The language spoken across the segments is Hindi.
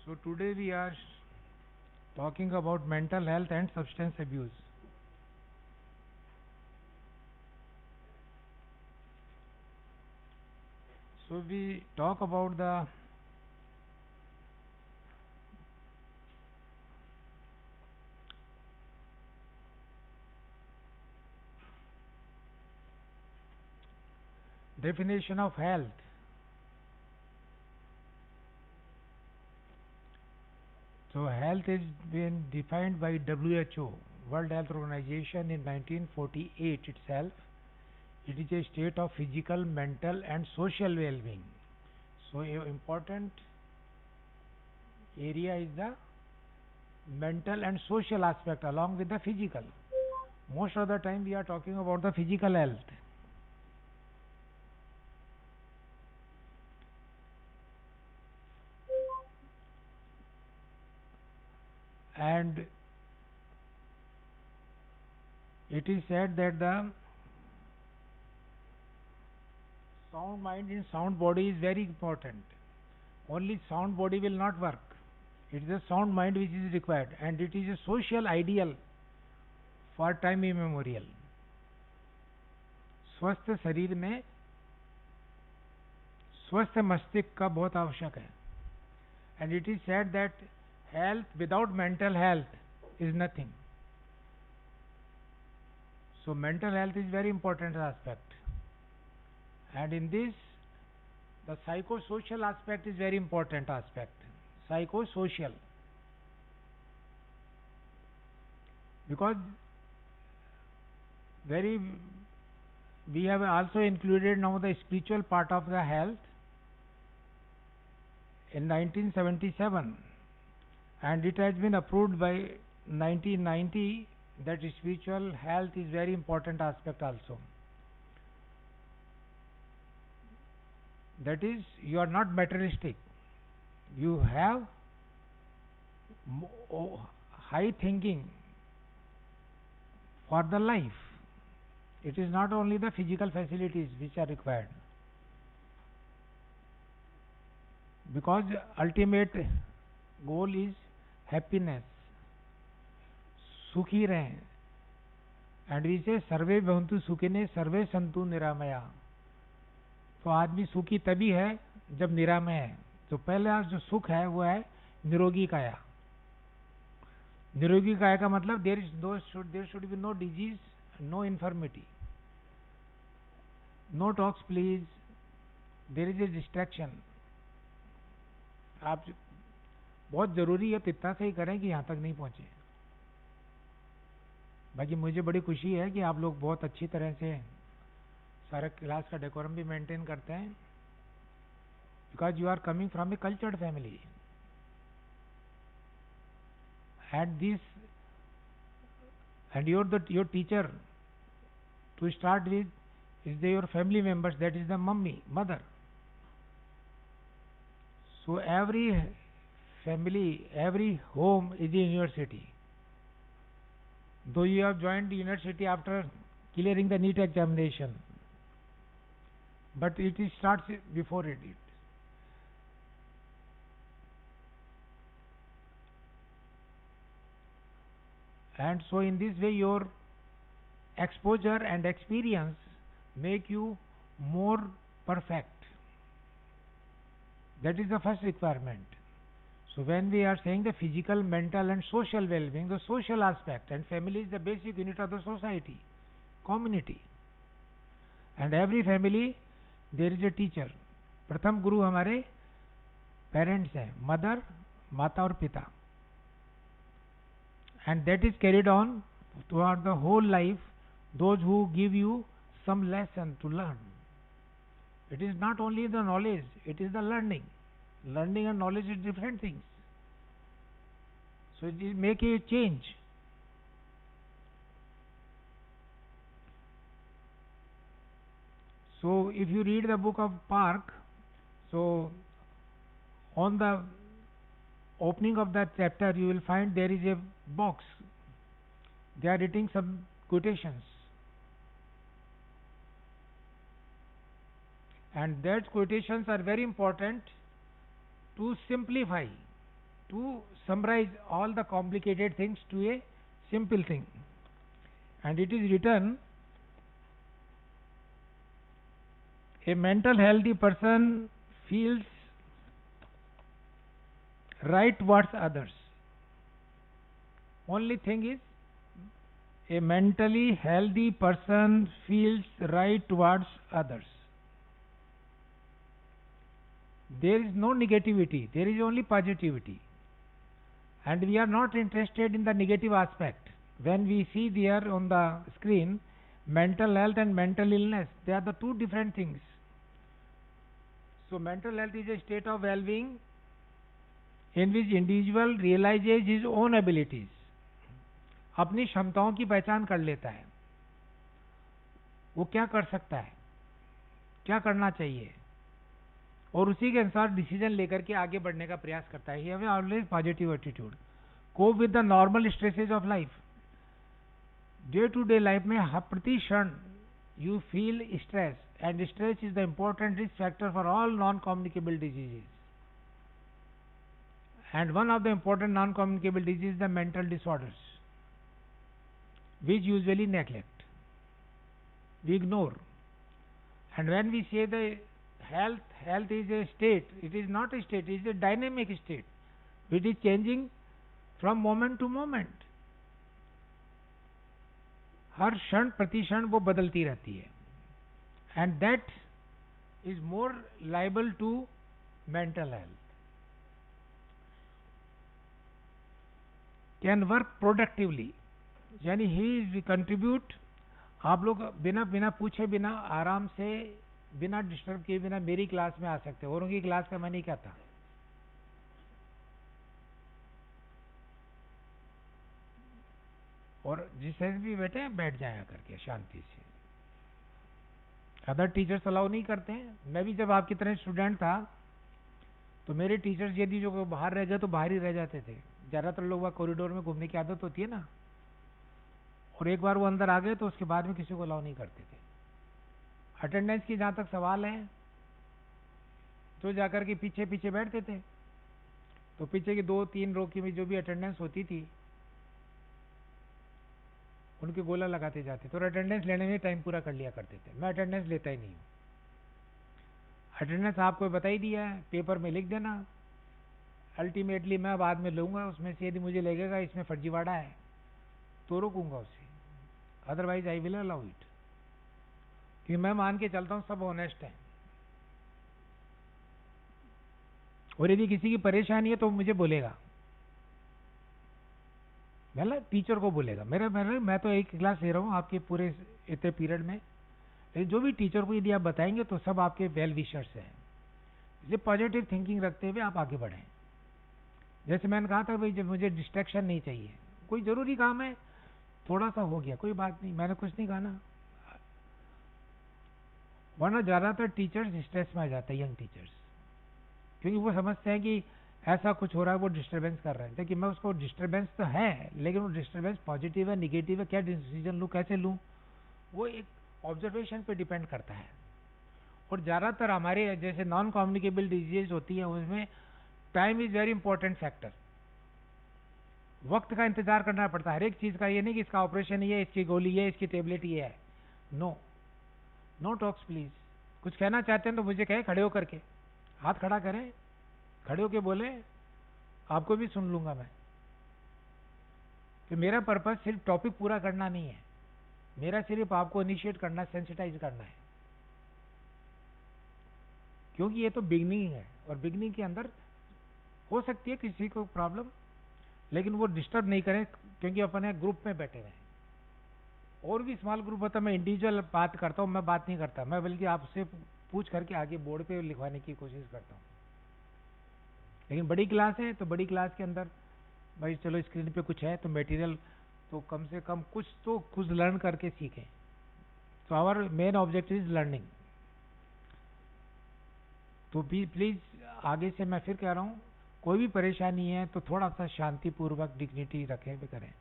So today we are talking about mental health and substance abuse. So we talk about the definition of health. So health is been defined by WHO, World Health Organization in 1948 itself. It is a state of physical, mental and social well-being. So a important area is the mental and social aspect along with the physical. Most of the time we are talking about the physical health. And it is said that the sound mind in sound body is very important. Only sound body will not work. It is a sound mind which is required, and it is a social ideal for time immemorial. स्वस्थ शरीर में स्वस्थ मस्तिष्क का बहुत आवश्यक है. And it is said that health without mental health is nothing. So mental health is very important aspect. And in this, the psychosocial aspect is very important aspect. Psychosocial. Because very we have also included now the spiritual part of the health in 1977, and it has been approved by 1990 that spiritual health is very important aspect also. That is, you are not materialistic. You have high thinking for the life. It is not only the physical facilities which are required, because ultimate goal is happiness. सुखी रहें. एंड वी से सर्वे भवन्तु सुखिने सर्वे संतु निरामया. तो आदमी सुखी तभी है जब निरामय है. तो पहला जो सुख है वो है निरोगी काया. निरोगी काया का मतलब there should be no disease, no infirmity, no talks please, there is a distraction. आप बहुत जरूरी है तो इतना से ही करें कि यहाँ तक नहीं पहुंचे. बाकी मुझे बड़ी खुशी है कि आप लोग बहुत अच्छी तरह से सारा क्लास का डेकोरम भी मेंटेन करते हैं, because you are coming from a cultured family. And this and your teacher to start with is your family members, that is the mother. So every family, every home is a university. Though you have joined the university after clearing the NEET examination, but it starts before it. And so in this way your exposure and experience make you more perfect. That is the first requirement. So when we are saying the physical, mental and social well-being, the social aspect, and family is the basic unit of the society, community. And every family there is a teacher. प्रथम गुरु हमारे पेरेंट्स हैं, मदर, माता और पिता. And that is carried on throughout the whole life, those who give you some lesson to learn. It is not only the knowledge, it is the learning. Learning and knowledge is different things. So it is make a change. So if you read the book of Park, so on the opening of that chapter you will find there is a box. They are writing some quotations, and that quotations are very important to simplify. to summarize all the complicated things to a simple thing. And it is written, a mental healthy person feels right towards others. Only thing is, a mentally healthy person feels right towards others. There is no negativity, there is only positivity. And we are not interested in the negative aspect. When we see there on the screen, mental health and mental illness, they are the two different things. So mental health is a state of well-being in which individual realizes his own abilities. अपनी क्षमताओं की पहचान कर लेता है, वो क्या कर सकता है, क्या करना चाहिए, और उसी के अनुसार डिसीजन लेकर के आगे बढ़ने का प्रयास करता है. He always positive attitude. Cope with the normal stresses of life. Day to day life में हर प्रति क्षण you feel stress, and stress is the important risk factor for all non-communicable diseases. And one of the important non-communicable diseases is the mental disorders, which usually neglect, we ignore. And when we say the health is a state, it is not a state, it is a dynamic state, which is changing from moment to moment. हर क्षण प्रति क्षण वो बदलती रहती है. And that is more liable to mental health. Can work productively, यानी he contribute. आप लोग बिना पूछे, बिना आराम से, बिना डिस्टर्ब किए बिना मेरी क्लास में आ सकते हो, और उनकी क्लास का मैं नहीं कहता. और जिससे भी बैठे बैठ जाया करके शांति से. अदर टीचर्स अलाउ नहीं करते हैं. मैं भी जब आपकी तरह स्टूडेंट था तो मेरे टीचर्स यदि जो बाहर रह गए तो बाहर ही रह जाते थे. ज़्यादातर लोग वहाँ कॉरिडोर में घूमने की आदत होती है ना, और एक बार वो अंदर आ गए तो उसके बाद में किसी को अलाउ नहीं करते थे. अटेंडेंस की जहाँ तक सवाल है तो जाकर के पीछे पीछे बैठते थे. तो पीछे की 2-3 रो की जो भी अटेंडेंस होती थी उनके गोला लगाते जाते थे, और अटेंडेंस लेने में टाइम पूरा कर लिया करते थे. मैं अटेंडेंस लेता ही नहीं हूँ. अटेंडेंस आपको बता ही दिया है, पेपर में लिख देना. अल्टीमेटली मैं बाद में लूँगा, उसमें से यदि मुझे लगेगा इसमें फर्जीवाड़ा है तो रोकूंगा उसे, otherwise I will allow it. क्योंकि मैं मान के चलता हूँ सब ऑनेस्ट हैं, और यदि किसी की परेशानी है तो मुझे बोलेगा, मतलब टीचर को बोलेगा. मैं तो एक क्लास ले रहा हूँ आपके पूरे इतने पीरियड में, लेकिन जो भी टीचर को यदि आप बताएंगे तो सब आपके वेल विशर्स हैं. इसलिए पॉजिटिव थिंकिंग रखते हुए आप आगे बढ़ें. जैसे मैंने कहा था भाई, जब मुझे डिस्ट्रैक्शन नहीं चाहिए, कोई जरूरी काम है थोड़ा सा हो गया कोई बात नहीं, मैंने कुछ नहीं कहा ना. वरना ज़्यादातर टीचर्स स्ट्रेस में आ जाते हैं, यंग टीचर्स, क्योंकि वो समझते हैं कि ऐसा कुछ हो रहा है, वो डिस्टर्बेंस कर रहे हैं. देखिए मैं उसको डिस्टर्बेंस तो है, लेकिन वो डिस्टर्बेंस पॉजिटिव है निगेटिव है, क्या डिसीजन लूँ कैसे लूँ, वो एक ऑब्जर्वेशन पे डिपेंड करता है. और ज़्यादातर हमारे जैसे नॉन कम्युनिकेबल डिजीज होती है उसमें time is very important factor. वक्त का इंतजार करना पड़ता है हर एक चीज़ का. ये नहीं कि इसका ऑपरेशन ये है, इसकी गोली ये है, इसकी टेबलेट ये है. No talks please. कुछ कहना चाहते हैं तो मुझे कहे खड़े होकर के, हाथ खड़ा करें, खड़े होके बोले, आपको भी सुन लूंगा मैं. कि मेरा पर्पस सिर्फ टॉपिक पूरा करना नहीं है, मेरा सिर्फ आपको इनिशिएट करना, सेंसिटाइज करना है. क्योंकि ये तो बिगनिंग है, और बिगनिंग के अंदर हो सकती है किसी को प्रॉब्लम, लेकिन वो डिस्टर्ब नहीं करें, क्योंकि अपन ग्रुप में बैठे हुए हैं. और भी स्मॉल ग्रुप होता है, मैं इंडिविजुअल बात करता हूँ, मैं बात नहीं करता, मैं बल्कि आपसे पूछ करके आगे बोर्ड पे लिखवाने की कोशिश करता हूँ. लेकिन बड़ी क्लास है तो बड़ी क्लास के अंदर भाई चलो स्क्रीन पे कुछ है तो मटेरियल तो कम से कम कुछ लर्न करके सीखें. तो our main objective is learning. तो प्लीज आगे से मैं फिर कह रहा हूँ, कोई भी परेशानी है तो थोड़ा सा शांतिपूर्वक डिग्निटी रखें भी करें.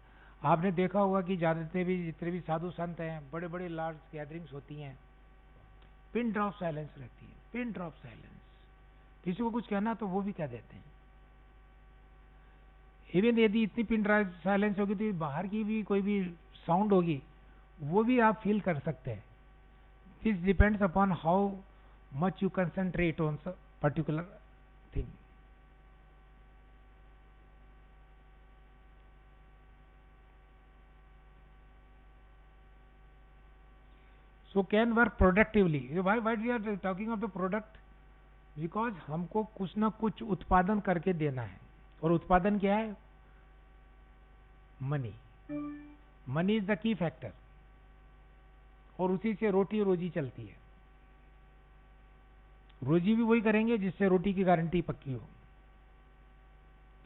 आपने देखा होगा कि जितने भी साधु संत हैं, बड़े बड़े लार्ज गैदरिंग्स होती हैं, पिन ड्रॉप साइलेंस रहती है, पिन ड्रॉप साइलेंस. किसी को कुछ कहना तो वो भी कह देते हैं. इवन यदि इतनी पिन ड्रॉप साइलेंस होगी तो बाहर की भी कोई भी साउंड होगी वो भी आप फील कर सकते हैं. This depends upon how much you concentrate on particular thing. So can work productively. Why we are talking of the product? Because हमको कुछ ना कुछ उत्पादन करके देना है. और उत्पादन क्या है? Money. Money is the key factor. और उसी से रोटी रोजी चलती है. रोजी भी वही करेंगे जिससे रोटी की गारंटी पक्की हो.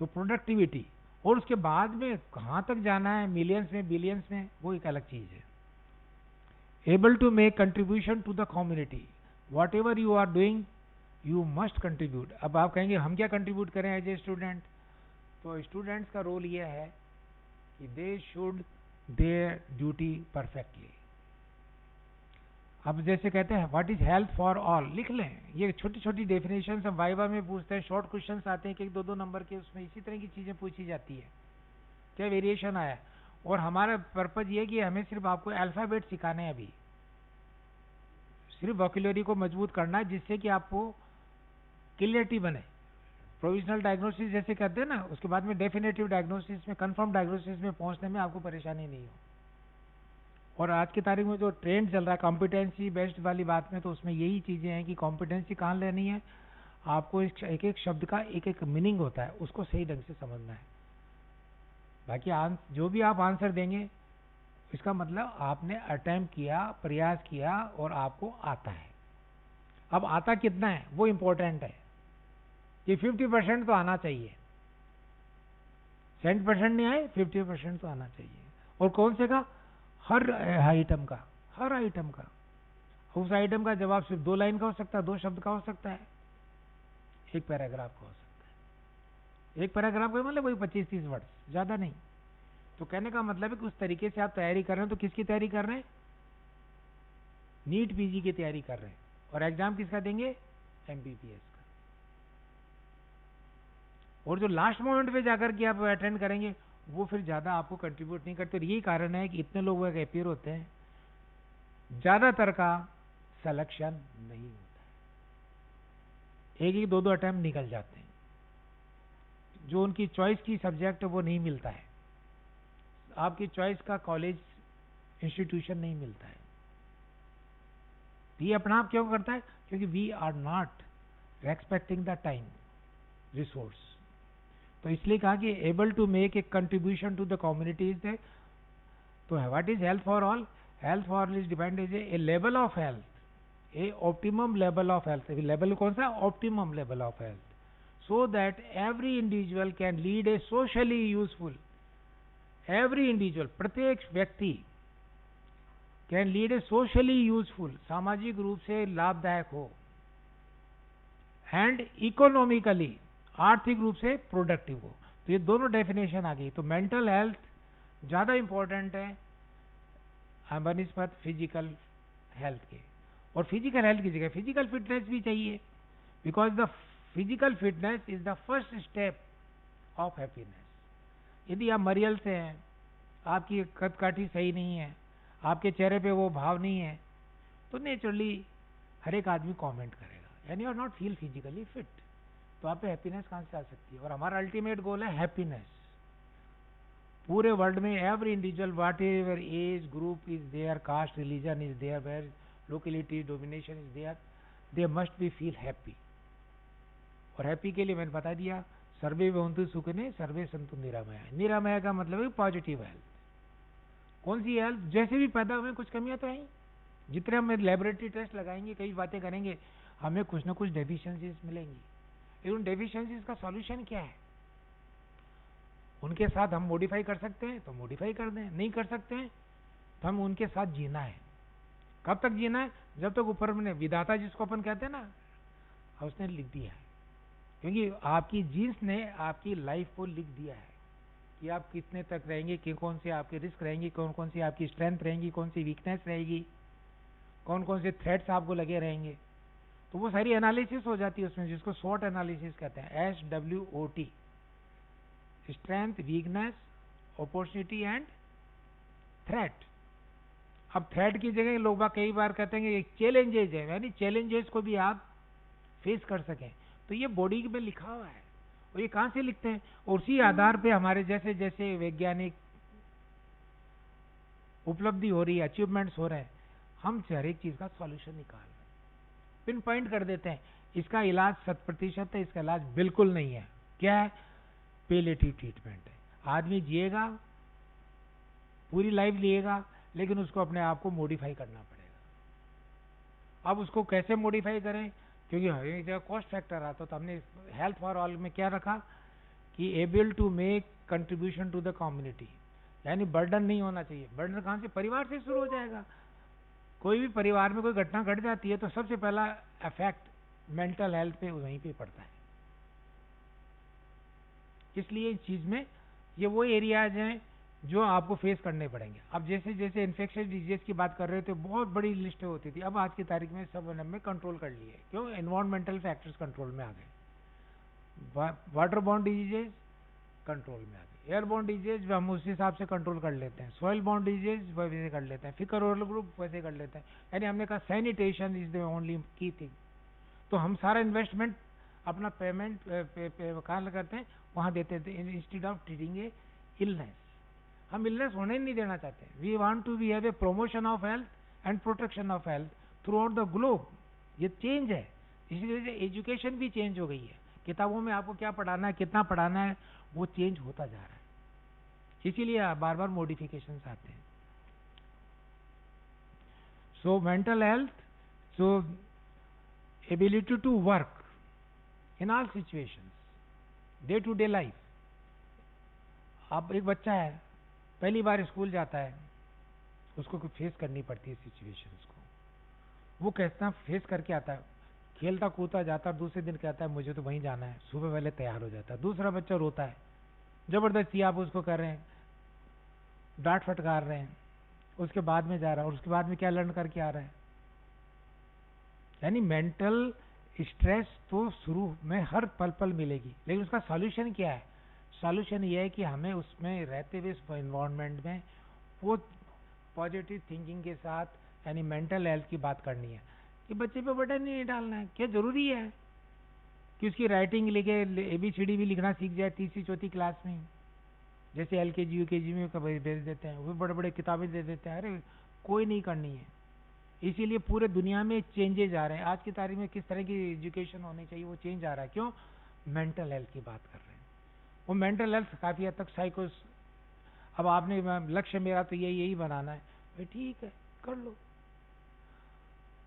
तो प्रोडक्टिविटी. और उसके बाद में कहाँ तक जाना है, मिलियंस में, बिलियंस में, वो एक अलग चीज है. Able to make contribution to the community. Whatever you are doing, you must contribute. अब आप कहेंगे हम क्या कंट्रीब्यूट करें एज ए स्टूडेंट. तो स्टूडेंट्स का रोल यह है कि they should there duty perfectly. अब जैसे कहते हैं what is health for all, लिख लें. ये छोटी छोटी डेफिनेशन सब वाइवा में पूछते हैं. शॉर्ट क्वेश्चंस आते हैं कि 1-2 नंबर के, उसमें इसी तरह की चीजें पूछी जाती है. क्या वेरिएशन आया. और हमारा पर्पज ये कि हमें सिर्फ आपको अल्फाबेट सिखाने हैं. अभी सिर्फ वोकैब्युलरी को मजबूत करना है जिससे कि आपको क्लियरिटी बने. प्रोविजनल डायग्नोसिस जैसे कहते हैं ना, उसके बाद में डेफिनेटिव डायग्नोसिस में, कंफर्म डायग्नोसिस में पहुंचने में आपको परेशानी नहीं हो. और आज की तारीख में जो ट्रेंड चल रहा है कॉम्पिटेंसी बेस्ड वाली बात में, तो उसमें यही चीजें हैं कि कॉम्पिटेंसी कहाँ लेनी है. आपको एक एक शब्द का एक एक मीनिंग होता है, उसको सही ढंग से समझना है. बाकी जो भी आप आंसर देंगे इसका मतलब आपने अटेम्प्ट किया, प्रयास किया और आपको आता है. अब आता कितना है वो इंपॉर्टेंट है. कि 50% तो आना चाहिए. 70% नहीं आए, 50% तो आना चाहिए. और कौन से का? हर आइटम का. हर आइटम का. उस आइटम का जवाब सिर्फ 2 लाइन का हो सकता है, 2 शब्द का हो सकता है, 1 पैराग्राफ का हो सकता है. 1 पैराग्राफ का मतलब वही 25-30 वर्ड, ज्यादा नहीं. तो कहने का मतलब है कि उस तरीके से आप तैयारी कर रहे हैं. तो किसकी तैयारी कर रहे हैं? नीट पीजी की तैयारी कर रहे हैं. और एग्जाम किसका देंगे? एमबीबीएस का. और जो लास्ट मोमेंट पे जाकर के आप अटेंड करेंगे वो फिर ज्यादा आपको कंट्रीब्यूट नहीं करते. और यही कारण है कि इतने लोग अपियर होते हैं, ज्यादातर का सिलेक्शन नहीं होता है. 1-1, 2-2 अटेम्प्ट निकल जाते हैं. जो उनकी चॉइस की सब्जेक्ट वो नहीं मिलता है. आपकी चॉइस का कॉलेज इंस्टीट्यूशन नहीं मिलता है. ये अपना आप क्यों करता है? क्योंकि we are not respecting the time resource. तो इसलिए कहा कि able to make a contribution to the community is the. तो what is health for all? Health for all is depend is a level of health, a optimum level of health. Level कौन सा? Optimum level of health. So that every individual can lead a socially useful. Every individual, प्रत्येक व्यक्ति can lead a socially useful, सामाजिक रूप से लाभदायक हो, एंड इकोनॉमिकली, आर्थिक रूप से प्रोडक्टिव हो. तो ये दोनों डेफिनेशन आ गई. तो मेंटल हेल्थ ज्यादा इंपॉर्टेंट है बनिस्बत फिजिकल हेल्थ के. और फिजिकल हेल्थ की जगह फिजिकल फिटनेस भी चाहिए. Because the physical fitness is the first step of happiness. यदि आप मरियल से हैं, आपकी कद काठी सही नहीं है, आपके चेहरे पे वो भाव नहीं है, तो नेचुरली हर एक आदमी कमेंट करेगा, यानी you are not feel physically fit. तो आप पे हैप्पीनेस कहाँ से आ सकती है? और हमारा अल्टीमेट गोल है हैप्पीनेस. पूरे वर्ल्ड में every individual whatever age group is there, caste religion is there, where locality domination is there, they must be feel happy. और हैप्पी के लिए मैंने बता दिया, सर्वे भवन्तु सुखिनः सर्वे सन्तु निरामया. निरामया का मतलब है पॉजिटिव हेल्थ. कौन सी हेल्थ? जैसे भी पैदा हुए कुछ कमियां तो हैं. जितने हम लेबोरेटरी टेस्ट लगाएंगे, कई बातें करेंगे, हमें कुछ ना कुछ डेफिशिएंसीज मिलेंगी. उन डेफिशिएंसीज का सॉल्यूशन क्या है? उनके साथ हम मॉडिफाई कर सकते हैं तो मॉडिफाई कर दें, नहीं कर सकते हैं तो हम उनके साथ जीना है. कब तक जीना है? जब तक ऊपर में विधाता जिसको अपन कहते हैं ना, उसने लिख दिया है. क्योंकि आपकी जीन्स ने आपकी लाइफ को लिख दिया है कि आप कितने तक रहेंगे, कि कौन से आपके रिस्क रहेंगे, कौन कौन सी आपकी स्ट्रेंथ रहेंगी, कौन सी वीकनेस रहेगी, कौन कौन से थ्रेट्स आपको लगे रहेंगे. तो वो सारी एनालिसिस हो जाती है उसमें, जिसको SWOT एनालिसिस कहते हैं, SWOT, strength, weakness, opportunity and threat. अब थ्रेट की जगह लोग बाग कई बार कहते हैं कि चैलेंजेस है, यानी चैलेंजेस को भी आप फेस कर सकें। तो ये बॉडी में लिखा हुआ है, और ये कहाँ से लिखते हैं? और उसी आधार पे हमारे जैसे जैसे वैज्ञानिक उपलब्धि हो रही है, अचीवमेंट्स हो रहे हैं, हम हर एक चीज का सॉल्यूशन निकाल रहे हैं, पिन पॉइंट कर देते हैं। इसका इलाज 100% है, इसका इलाज बिल्कुल नहीं है। क्या है? पेलेटिव ट्रीटमेंट है। आदमी जिएगा, पूरी लाइफ जिएगा, लेकिन उसको अपने आप को मॉडिफाई करना पड़ेगा। अब उसको कैसे मॉडिफाई करें? क्योंकि हर एक जगह कॉस्ट फैक्टर आता, तो हमने हेल्थ फॉर ऑल में क्या रखा कि able to make contribution to the community, यानी बर्डन नहीं होना चाहिए। बर्डन कहाँ से? परिवार से शुरू हो जाएगा। कोई भी परिवार में कोई घटना घट जाती है तो सबसे पहला इफेक्ट मेंटल हेल्थ पे वहीं पे पड़ता है। इसलिए इस चीज में ये वो एरियाज हैं जो आपको फेस करने पड़ेंगे। अब जैसे जैसे इन्फेक्शियस डिजीज की बात कर रहे थे, बहुत बड़ी लिस्ट होती थी, अब आज की तारीख में सब में कंट्रोल कर लिए। क्यों? एनवायरमेंटल फैक्टर्स कंट्रोल में आ गए, वाटर बॉर्न डिजीजेज कंट्रोल में आ गए, एयरबॉर्न डिजीज हम उस हिसाब से कंट्रोल कर लेते हैं, सॉइल बॉर्न डिजीज वैसे कर लेते हैं, फिकर ओरल ग्रुप वैसे कर लेते हैं। यानी हमने कहा sanitation is the only key thing. तो हम सारा इन्वेस्टमेंट अपना पेमेंट कहाँ करते हैं? वहाँ देते थे, instead of treating a illness. हम इलनेस होने नहीं देना चाहते। We want to be have a promotion of health and protection of health throughout the globe. ये चेंज है, इसलिए एजुकेशन भी चेंज हो गई है। किताबों में आपको क्या पढ़ाना है, कितना पढ़ाना है, वो चेंज होता जा रहा है। इसीलिए बार बार मॉडिफिकेशन आते हैं। So mental health, so ability to work in all situations, day to day life. अब एक बच्चा है, पहली बार स्कूल जाता है, उसको फेस करनी पड़ती है सिचुएशंस को। वो कैसा फेस करके आता है, खेलता कूदता जाता है, दूसरे दिन कहता है मुझे तो वहीं जाना है, सुबह पहले तैयार हो जाता है। दूसरा बच्चा रोता है, जबरदस्ती आप उसको कर रहे हैं, डांट फटकार रहे हैं, उसके बाद में जा रहा है, और उसके बाद में क्या लर्न करके आ रहा है। यानी मेंटल स्ट्रेस तो शुरू में हर पल पल मिलेगी, लेकिन उसका सॉल्यूशन क्या है? सॉल्यूशन ये है कि हमें उसमें रहते हुए इस एनवायरनमेंट में वो पॉजिटिव थिंकिंग के साथ, यानी मेंटल हेल्थ की बात करनी है कि बच्चे पे बर्डन नहीं डालना है। क्या जरूरी है कि उसकी राइटिंग लिखे, ABCD भी लिखना सीख जाए तीसरी चौथी क्लास में, जैसे LKG UKG में भेज देते हैं, वो बड़े बड़े किताबें दे देते हैं। अरे कोई नहीं करनी है। इसीलिए पूरे दुनिया में चेंजेज आ रहे हैं। आज की तारीख में किस तरह की एजुकेशन होनी चाहिए, वो चेंज आ रहा है। क्यों? मेंटल हेल्थ की बात कर रहे हैं। वो मेंटल हेल्थ काफी हद तक साइकोस, अब आपने लक्ष्य मेरा तो यही बनाना है, भाई ठीक है कर लो।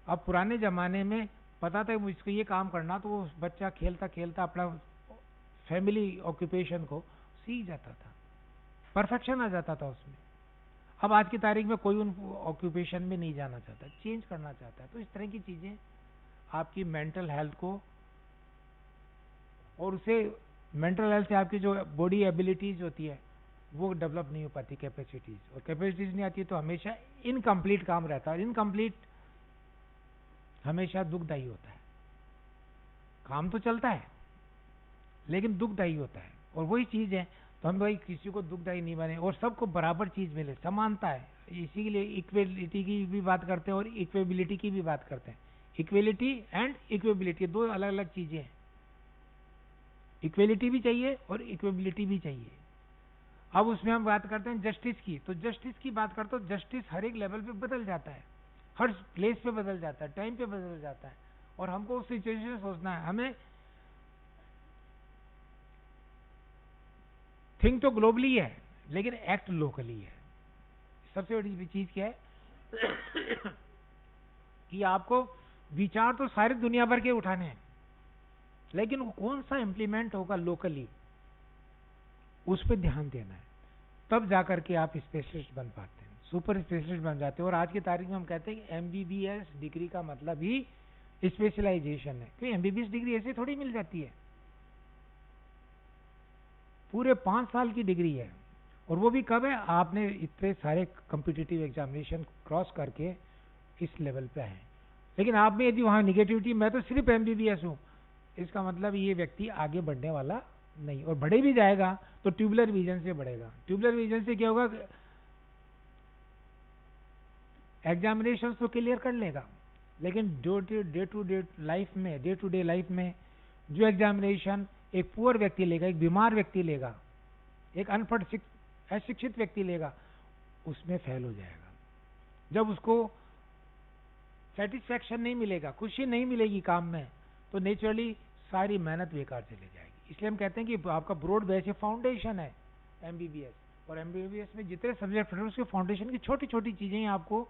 अब पुराने जमाने में पता था मुझको ये काम करना, तो वो बच्चा खेलता खेलता अपना फैमिली ऑक्यूपेशन को सीख जाता था, परफेक्शन आ जाता था उसमें। अब आज की तारीख में कोई उन ऑक्यूपेशन में नहीं जाना चाहता, चेंज करना चाहता है। तो इस तरह की चीजें आपकी मेंटल हेल्थ को, और उसे मेंटल हेल्थ से आपकी जो बॉडी एबिलिटीज होती है वो डेवलप नहीं हो पाती, कैपेसिटीज, और कैपेसिटीज नहीं आती तो हमेशा इनकम्प्लीट काम रहता है। इनकम्प्लीट हमेशा दुखदायी होता है। काम तो चलता है लेकिन दुखदायी होता है, और वही चीज है। तो हम भाई किसी को दुखदायी नहीं बने और सबको बराबर चीज मिले, समानता है। इसीलिए इक्वेलिटी की भी बात करते हैं और इक्वेबिलिटी की भी बात करते हैं। इक्वेलिटी एंड इक्वेबिलिटी दो अलग अलग चीजें हैं। इक्वेलिटी भी चाहिए और इक्वेबिलिटी भी चाहिए। अब उसमें हम बात करते हैं जस्टिस की, तो जस्टिस की बात करते हो, जस्टिस हर एक लेवल पे बदल जाता है, हर प्लेस पे बदल जाता है, टाइम पे बदल जाता है, और हमको उस सिचुएशन में सोचना है। हमें थिंक तो ग्लोबली है लेकिन एक्ट लोकली है। सबसे बड़ी चीज क्या है कि आपको विचार तो सारी दुनिया भर के उठाने हैं, लेकिन वो कौन सा इंप्लीमेंट होगा लोकली, उस पर ध्यान देना है। तब जाकर के आप स्पेशलिस्ट बन पाते हैं, सुपर स्पेशलिस्ट बन जाते हैं। और आज की तारीख में हम कहते हैं कि MBBS डिग्री का मतलब ही स्पेशलाइजेशन है। क्योंकि MBBS डिग्री ऐसे थोड़ी मिल जाती है, पूरे 5 साल की डिग्री है। और वो भी कब है? आपने इतने सारे कॉम्पिटिटिव एग्जामिनेशन क्रॉस करके इस लेवल पे आए। लेकिन आप में यदि वहां निगेटिविटी, मैं तो सिर्फ MBBS हूं, इसका मतलब ये व्यक्ति आगे बढ़ने वाला नहीं, और बढ़े भी जाएगा तो ट्यूबुलर विजन से बढ़ेगा। ट्यूबुलर विजन से क्या होगा, एग्जामिनेशन तो क्लियर कर लेगा, लेकिन डे टू डे लाइफ में जो एग्जामिनेशन एक पुअर व्यक्ति लेगा, एक बीमार व्यक्ति लेगा, एक अनपढ़ अशिक्षित व्यक्ति लेगा, उसमें फेल हो जाएगा। जब उसको सेटिस्फैक्शन नहीं मिलेगा, खुशी नहीं मिलेगी काम में, तो नेचुरली सारी मेहनत बेकार चली जाएगी। इसलिए हम कहते हैं कि आपका ब्रॉड बेस फाउंडेशन है एमबीबीएस, और एमबीबीएस में जितने सब्जेक्ट हैं उसके फाउंडेशन की छोटी छोटी चीजें आपको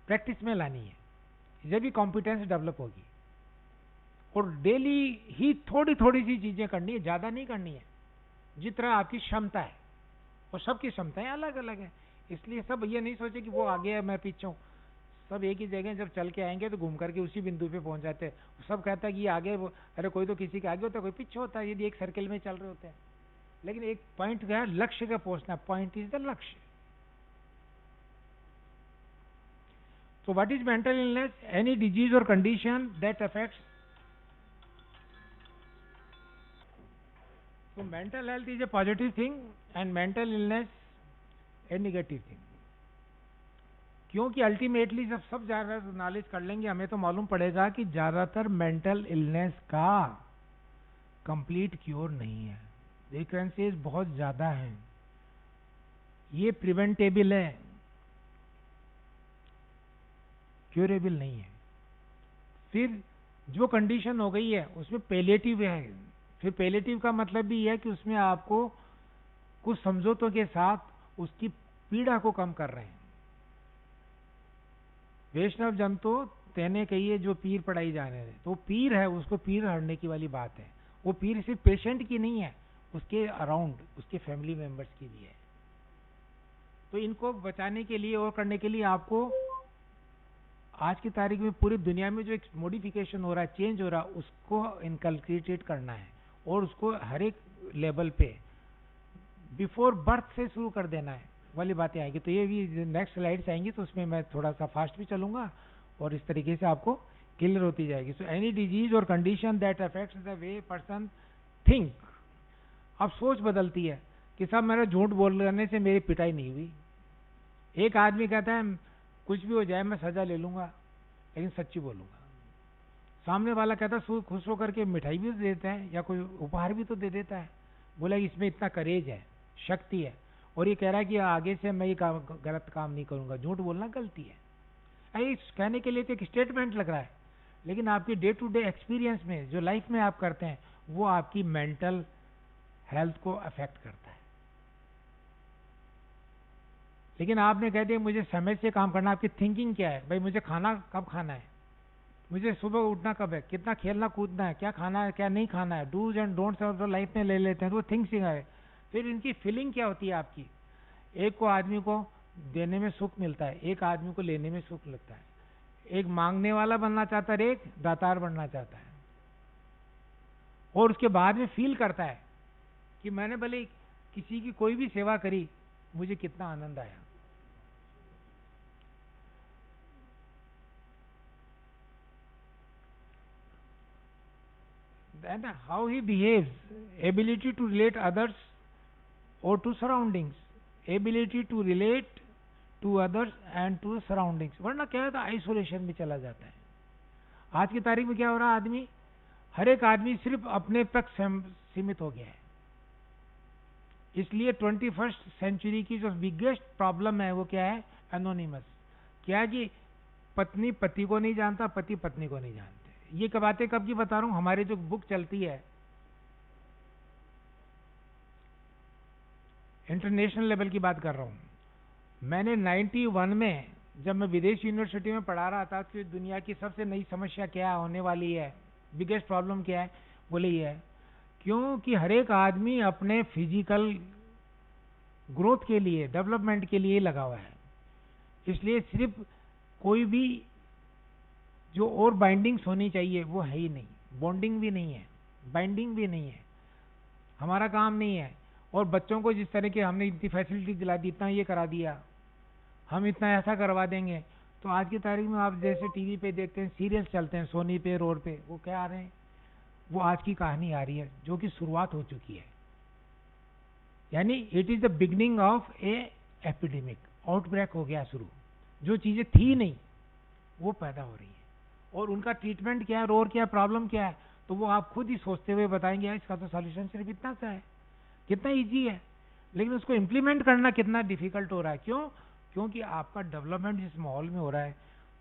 प्रैक्टिस में लानी है, जब भी कॉम्पिटेंस डेवलप होगी। और डेली ही थोड़ी थोड़ी सी चीजें करनी है, ज्यादा नहीं करनी है, जितना आपकी क्षमता है, और सबकी क्षमताएं अलग अलग है। इसलिए सब ये नहीं सोचे कि वो आगे है मैं पीछे हूँ, सब एक ही जगह जब चल के आएंगे तो घूम करके उसी बिंदु पे पहुंच जाते हैं। सब कहता है कि ये आगे, वो अरे कोई तो किसी के आगे होता है, कोई पीछे होता है, यदि एक सर्कल में चल रहे होते हैं। लेकिन एक पॉइंट है, लक्ष्य का पहुंचना, पॉइंट इज द लक्ष्य। So what is mental illness? Any disease or condition that affects. So mental health is a positive thing and mental illness a negative thing. क्योंकि अल्टीमेटली जब सब ज़्यादा नॉलेज कर लेंगे, हमें तो मालूम पड़ेगा कि ज़्यादातर मेंटल इलनेस का कंप्लीट क्योर नहीं है, रिकरेंसेस बहुत ज़्यादा हैं, ये प्रिवेंटेबल है, क्यूरेबल नहीं है। फिर जो कंडीशन हो गई है उसमें पेलेटिव है। फिर पेलेटिव का मतलब भी है कि उसमें आपको कुछ समझौतों के साथ उसकी पीड़ा को कम कर रहे हैं। वैष्णव जन तो तेने कहिए जो पीर पढ़ाई जाने रहे, तो पीर है, उसको पीर हरने की वाली बात है। वो पीर सिर्फ पेशेंट की नहीं है, उसके अराउंड उसके फैमिली मेंबर्स की भी है। तो इनको बचाने के लिए और करने के लिए आपको आज की तारीख में पूरी दुनिया में जो एक मॉडिफिकेशन हो रहा है, चेंज हो रहा है, उसको इनकलकेटेड करना है और उसको हर एक लेवल पे बिफोर बर्थ से शुरू कर देना है वाली बातें आएंगी। तो ये भी नेक्स्ट स्लाइड्स आएंगी, तो उसमें मैं थोड़ा सा फास्ट भी चलूंगा और इस तरीके से आपको क्लियर होती जाएगी। सो एनी डिजीज और condition that affects the way person think. अब सोच बदलती है कि साहब मेरा झूठ बोलने से मेरी पिटाई नहीं हुई। एक आदमी कहता है कुछ भी हो जाए मैं सजा ले लूंगा लेकिन सच्ची बोलूंगा। सामने वाला कहता है खुश होकर के मिठाई भी दे देता है या कोई उपहार भी तो दे देता है, बोला इसमें इतना करेज है, शक्ति है, और ये कह रहा है कि आगे से मैं ये गलत काम नहीं करूंगा। झूठ बोलना गलती है, अरे कहने के लिए तो एक स्टेटमेंट लग रहा है, लेकिन आपकी डे टू डे एक्सपीरियंस में जो लाइफ में आप करते हैं वो आपकी मेंटल हेल्थ को अफेक्ट करता है। लेकिन आपने कह दिया मुझे समय से काम करना, आपकी थिंकिंग क्या है, भाई मुझे खाना कब खाना है, मुझे सुबह उठना कब है, कितना खेलना कूदना है, क्या खाना है क्या नहीं खाना है, डूज एंड डोंट्स तो लाइफ में ले लेते हैं, तो वो थिंकिंग है। फिर इनकी फीलिंग क्या होती है आपकी। एक को आदमी को देने में सुख मिलता है, एक आदमी को लेने में सुख लगता है, एक मांगने वाला बनना चाहता है, एक दातार बनना चाहता है, और उसके बाद में फील करता है कि मैंने भले किसी की कोई भी सेवा करी, मुझे कितना आनंद आया। And how he behaves, ability to relate others or to surroundings, ability to relate to others and to surroundings। वरना क्या होता है, आइसोलेशन में चला जाता है। आज की तारीख में क्या हो रहा है, आदमी हर एक आदमी सिर्फ अपने तक सीमित हो गया है। इसलिए 21st सेंचुरी की जो बिगेस्ट प्रॉब्लम है वो क्या है, एनोनिमस। क्या कि पत्नी पति को नहीं जानता, पति पत्नी को नहीं जानते। ये बातें कब की बता रहा हूं, हमारी जो बुक चलती है इंटरनेशनल लेवल की बात कर रहा हूं। मैंने 91 में जब मैं विदेश यूनिवर्सिटी में पढ़ा रहा था कि दुनिया की सबसे नई समस्या क्या होने वाली है, बिगेस्ट प्रॉब्लम क्या है, बोले ये है क्योंकि हर एक आदमी अपने फिजिकल ग्रोथ के लिए, डेवलपमेंट के लिए लगा हुआ है। इसलिए सिर्फ कोई भी जो और बाइंडिंग्स होनी चाहिए वो है ही नहीं, बॉन्डिंग भी नहीं है, बाइंडिंग भी नहीं है, हमारा काम नहीं है। और बच्चों को जिस तरह के हमने इतनी फैसिलिटी दिला दी, इतना ये करा दिया, हम इतना ऐसा करवा देंगे, तो आज की तारीख में आप जैसे टीवी पे देखते हैं सीरियल्स चलते हैं सोनी पे, रोड पे, वो क्या आ रहे हैं, वो आज की कहानी आ रही है, जो कि शुरुआत हो चुकी है। यानी it is the beginning of A epidemic, outbreak हो गया शुरू। जो चीजें थी नहीं वो पैदा हो रही है, और उनका ट्रीटमेंट क्या है और क्या प्रॉब्लम क्या है, तो वो आप खुद ही सोचते हुए बताएंगे इसका तो सॉल्यूशन सिर्फ इतना सा है, कितना इजी है। लेकिन उसको इम्प्लीमेंट करना कितना डिफिकल्ट हो रहा है। क्यों? क्योंकि आपका डेवलपमेंट जिस माहौल में हो रहा है,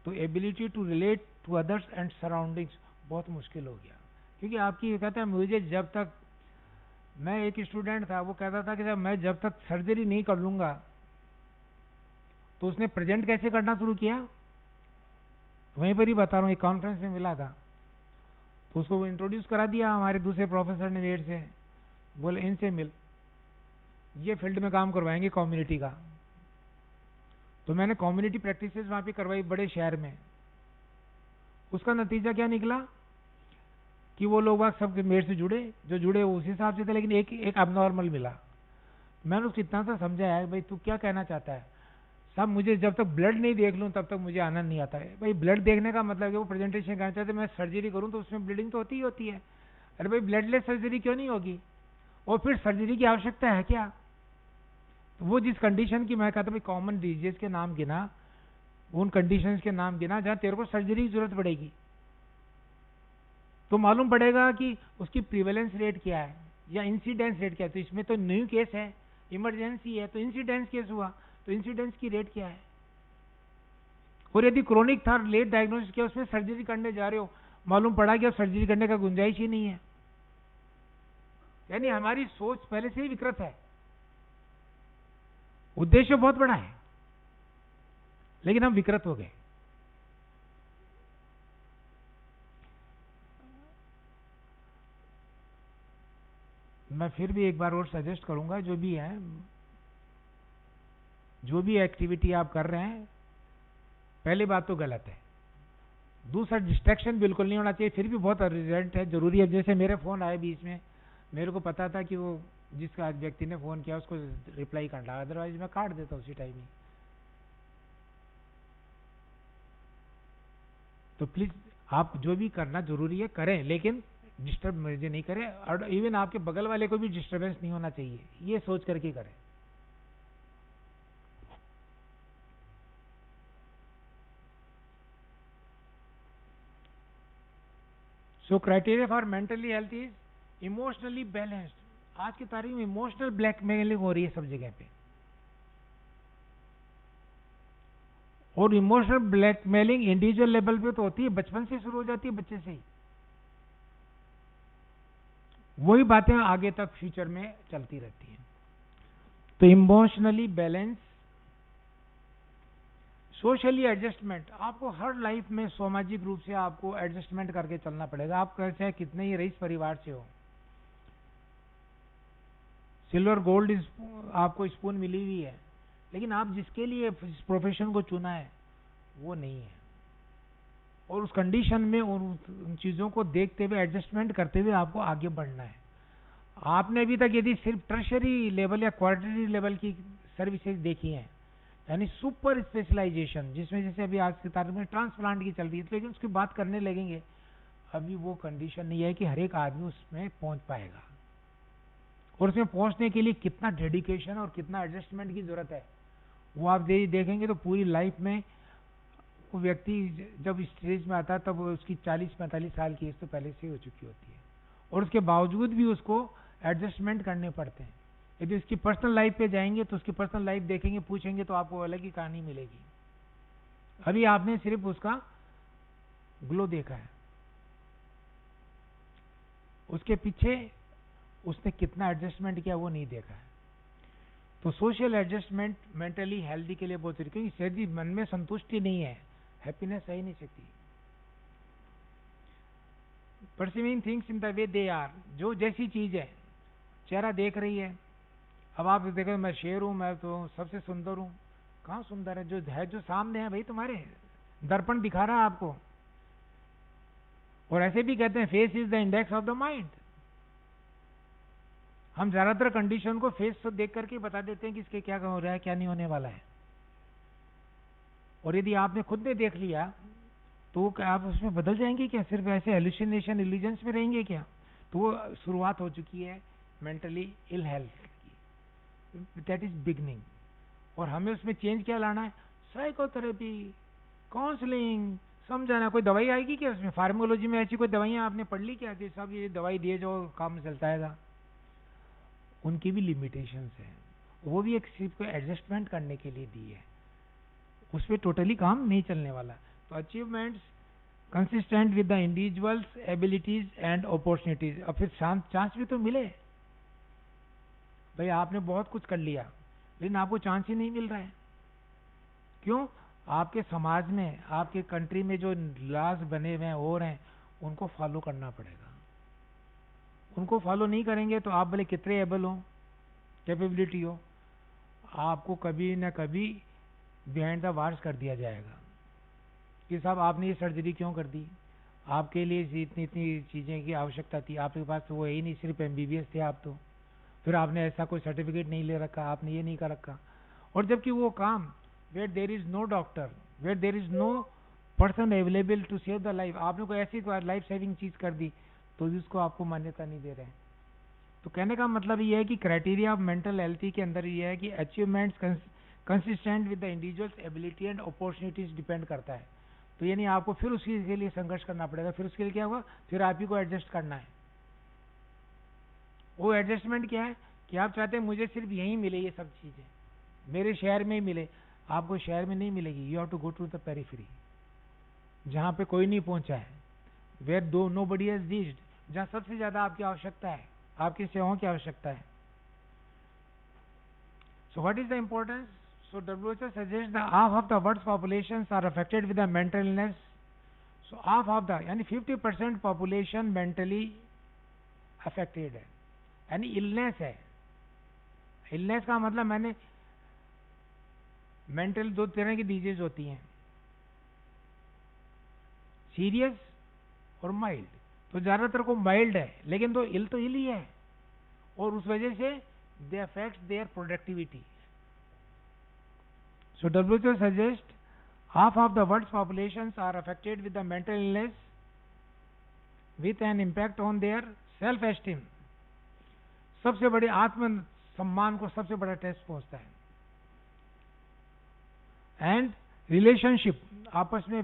तो ability to relate to others and surroundings बहुत मुश्किल हो गया। क्योंकि आपकी कहता है, मुझे जब तक, मैं एक स्टूडेंट था, वो कहता था कि जब तक सर्जरी नहीं कर लूंगा, तो उसने प्रेजेंट कैसे करना शुरू किया, वहीं पर ही बता रहा हूँ, एक कॉन्फ्रेंस में मिला था, तो उसको इंट्रोड्यूस करा दिया हमारे दूसरे प्रोफेसर ने वेट से, बोले इनसे मिल, ये फील्ड में काम करवाएंगे कम्युनिटी का। तो मैंने कम्युनिटी प्रैक्टिसेस वहां पे करवाई बड़े शहर में। उसका नतीजा क्या निकला कि वो लोग सब मेरे से जुड़े, जो जुड़े उस हिसाब से थे, लेकिन एक अबनॉर्मल मिला। मैंने उसको इतना सा समझाया, भाई तू क्या कहना चाहता है साहब, मुझे जब तक ब्लड नहीं देख लूं तब तक मुझे आनंद नहीं आता है। भाई ब्लड देखने का मतलब है वो प्रेजेंटेशन करना चाहते, मैं सर्जरी करूं तो उसमें ब्लीडिंग तो होती ही होती है। अरे भाई ब्लडलेस सर्जरी क्यों नहीं होगी, और फिर सर्जरी की आवश्यकता है क्या? तो वो जिस कंडीशन की मैं कहता भाई कॉमन डिजीज के नाम गिना, उन कंडीशंस के नाम गिना जहां तेरे को सर्जरी की जरूरत पड़ेगी, तो मालूम पड़ेगा कि उसकी प्रिवेलेंस रेट क्या है या इंसिडेंस रेट क्या है। तो इसमें तो न्यू केस है, इमरजेंसी है, तो इंसिडेंस केस हुआ, तो इंसिडेंस की रेट क्या है। और यदि क्रोनिक था, लेट डायग्नोसिस किया, उसमें सर्जरी करने जा रहे हो, मालूम पड़ा कि अब सर्जरी करने का गुंजाइश ही नहीं है। यानी हमारी सोच पहले से ही विकृत है। उद्देश्य बहुत बड़ा है, लेकिन हम विकृत हो गए। मैं फिर भी एक बार और सजेस्ट करूंगा, जो भी है, जो भी एक्टिविटी आप कर रहे हैं, पहली बात तो गलत है, दूसरा डिस्ट्रैक्शन बिल्कुल नहीं होना चाहिए। फिर भी बहुत अर्जेंट है, जरूरी है। जैसे मेरे फोन आए बीच में, मेरे को पता था कि वो जिसका व्यक्ति ने फोन किया उसको रिप्लाई करना, अदरवाइज मैं काट देता उसी टाइम ही। तो प्लीज आप जो भी करना जरूरी है करें, लेकिन डिस्टर्ब मुझे नहीं करें, और इवन आपके बगल वाले को भी डिस्टर्बेंस नहीं होना चाहिए, ये सोच करके करें। So criteria for mentally health is emotionally balanced. आज की तारीख में इमोशनल ब्लैकमेलिंग हो रही है सब जगह पे, और इमोशनल ब्लैकमेलिंग इंडिविजुअल लेवल पे तो होती है, बचपन से शुरू हो जाती है, बच्चे से ही। वही बातें आगे तक फ्यूचर में चलती रहती हैं। तो इमोशनली बैलेंस, सोशली एडजस्टमेंट, आपको हर लाइफ में सामाजिक रूप से आपको एडजस्टमेंट करके चलना पड़ेगा। आप चाहे कितने ही रईस परिवार से हो, सिल्वर गोल्ड आपको स्पून मिली हुई है, लेकिन आप जिसके लिए इस प्रोफेशन को चुना है वो नहीं है, और उस कंडीशन में उन चीजों को देखते हुए, एडजस्टमेंट करते हुए आपको आगे बढ़ना है। आपने अभी तक यदि सिर्फ टर्शरी लेवल या क्वार्टरी लेवल की सर्विसेज देखी हैं, यानी सुपर स्पेशलाइजेशन, जिसमें जैसे अभी आज की तारीख में ट्रांसप्लांट की चल रही है, लेकिन उसकी बात करने लगेंगे, अभी वो कंडीशन नहीं है कि हर एक आदमी उसमें पहुंच पाएगा। और उसमें पहुंचने के लिए कितना डेडिकेशन और कितना एडजस्टमेंट की जरूरत है, वो आप देखेंगे तो पूरी लाइफ में वो व्यक्ति जब स्टेज में आता है तब उसकी 40-45 साल की एज तो पहले से ही हो चुकी होती है, और उसके बावजूद भी उसको एडजस्टमेंट करने पड़ते हैं। यदि उसकी पर्सनल लाइफ पे जाएंगे तो उसकी पर्सनल लाइफ देखेंगे, पूछेंगे तो आपको अलग ही कहानी मिलेगी। अभी आपने सिर्फ उसका ग्लो देखा है, उसके पीछे उसने कितना एडजस्टमेंट किया वो नहीं देखा है। तो सोशल एडजस्टमेंट मेंटली हेल्दी के लिए बहुत जरूरी, क्योंकि यदि मन में संतुष्टि नहीं है, हैप्पीनेस आ ही नहीं सकती। Perceiving things in the way they are, जो जैसी चीज है, चेहरा देख रही है, अब आप देखो मैं शेर हूं, मैं तो सबसे सुंदर हूं, कहां सुंदर है, जो सामने है भाई, तुम्हारे दर्पण दिखा रहा है आपको। और ऐसे भी कहते हैं face is the index of the mind. हम ज्यादातर कंडीशन को फेस से देख करके बता देते हैं कि इसके क्या हो रहा है, क्या नहीं होने वाला है। और यदि आपने खुद ने देख लिया तो क्या आप उसमें बदल जाएंगे क्या? सिर्फ ऐसे हेलुसिनेशन इल्यूजन्स में रहेंगे क्या? तो वो शुरुआत हो चुकी है मेंटली इल हेल्थ की, दैट इज बिगनिंग। और हमें उसमें चेंज क्या लाना है? साइकोथेरेपी, काउंसलिंग, समझाना। कोई दवाई आएगी क्या उसमें? फार्माकोलॉजी में ऐसी कोई दवाइयाँ आपने पढ़ ली क्या कि सब ये दवाई दिए जो काम चलता है? उनकी भी लिमिटेशंस है, वो भी एक सिर्फ को एडजस्टमेंट करने के लिए दी है, उस पर टोटली काम नहीं चलने वाला। तो achievements consistent with the individuals abilities and opportunities. अब फिर चांस भी तो मिले भाई। आपने बहुत कुछ कर लिया लेकिन आपको चांस ही नहीं मिल रहा है। क्यों? आपके समाज में, आपके कंट्री में जो लॉज बने हुए हैं और हैं, उनको फॉलो करना पड़ेगा। उनको फॉलो नहीं करेंगे तो आप भले कितने एबल हो, कैपेबिलिटी हो, आपको कभी ना कभी बिहाइंड द वार्स कर दिया जाएगा कि साहब आपने ये सर्जरी क्यों कर दी? आपके लिए इतनी इतनी चीज़ें की आवश्यकता थी, आपके पास तो वो है ही नहीं, सिर्फ MBBS थे आप तो। फिर आपने ऐसा कोई सर्टिफिकेट नहीं ले रखा, आपने ये नहीं कर रखा। और जबकि वो काम where there is no doctor, where there is no person available to save the life, आपने कोई ऐसी लाइफ सेविंग चीज कर दी तो इसको आपको मान्यता नहीं दे रहे हैं। तो कहने का मतलब ये है कि क्राइटेरिया ऑफ मेंटल हेल्थ के अंदर ये है कि achievements consistent with the individuals ability and opportunities depend करता है। तो यानी आपको फिर उसी के लिए संघर्ष करना पड़ेगा। फिर उसके लिए क्या होगा? फिर आप ही को एडजस्ट करना है। वो एडजस्टमेंट क्या है कि आप चाहते हैं मुझे सिर्फ यहीं मिले ये सब चीजें, मेरे शहर में ही मिले। आपको शहर में नहीं मिलेगी, you have to go to the periphery, जहां पे कोई नहीं पहुंचा है, वेयर नोबडी हैज रीच्ड, जहां सबसे ज्यादा आपकी आवश्यकता है, आपकी सेवाओं की आवश्यकता है। So what is the importance? So WHO suggests the half of the world's populations are affected with a mental illness. So half of the यानी 50% population mentally affected है, यानी इलनेस है। इलनेस का मतलब मैंने मेंटल दो तरह की डिजीज होती हैं, सीरियस और माइल्ड। तो ज्यादातर को माइल्ड है, लेकिन तो इल ही है, और उस वजह से they affect there productivity. So WHO suggest half of the world's populations are affected with the mental illness with an impact on their self esteem. सबसे बड़े आत्म सम्मान को सबसे बड़ा टेस्ट पहुंचता है। एंड रिलेशनशिप, आपस में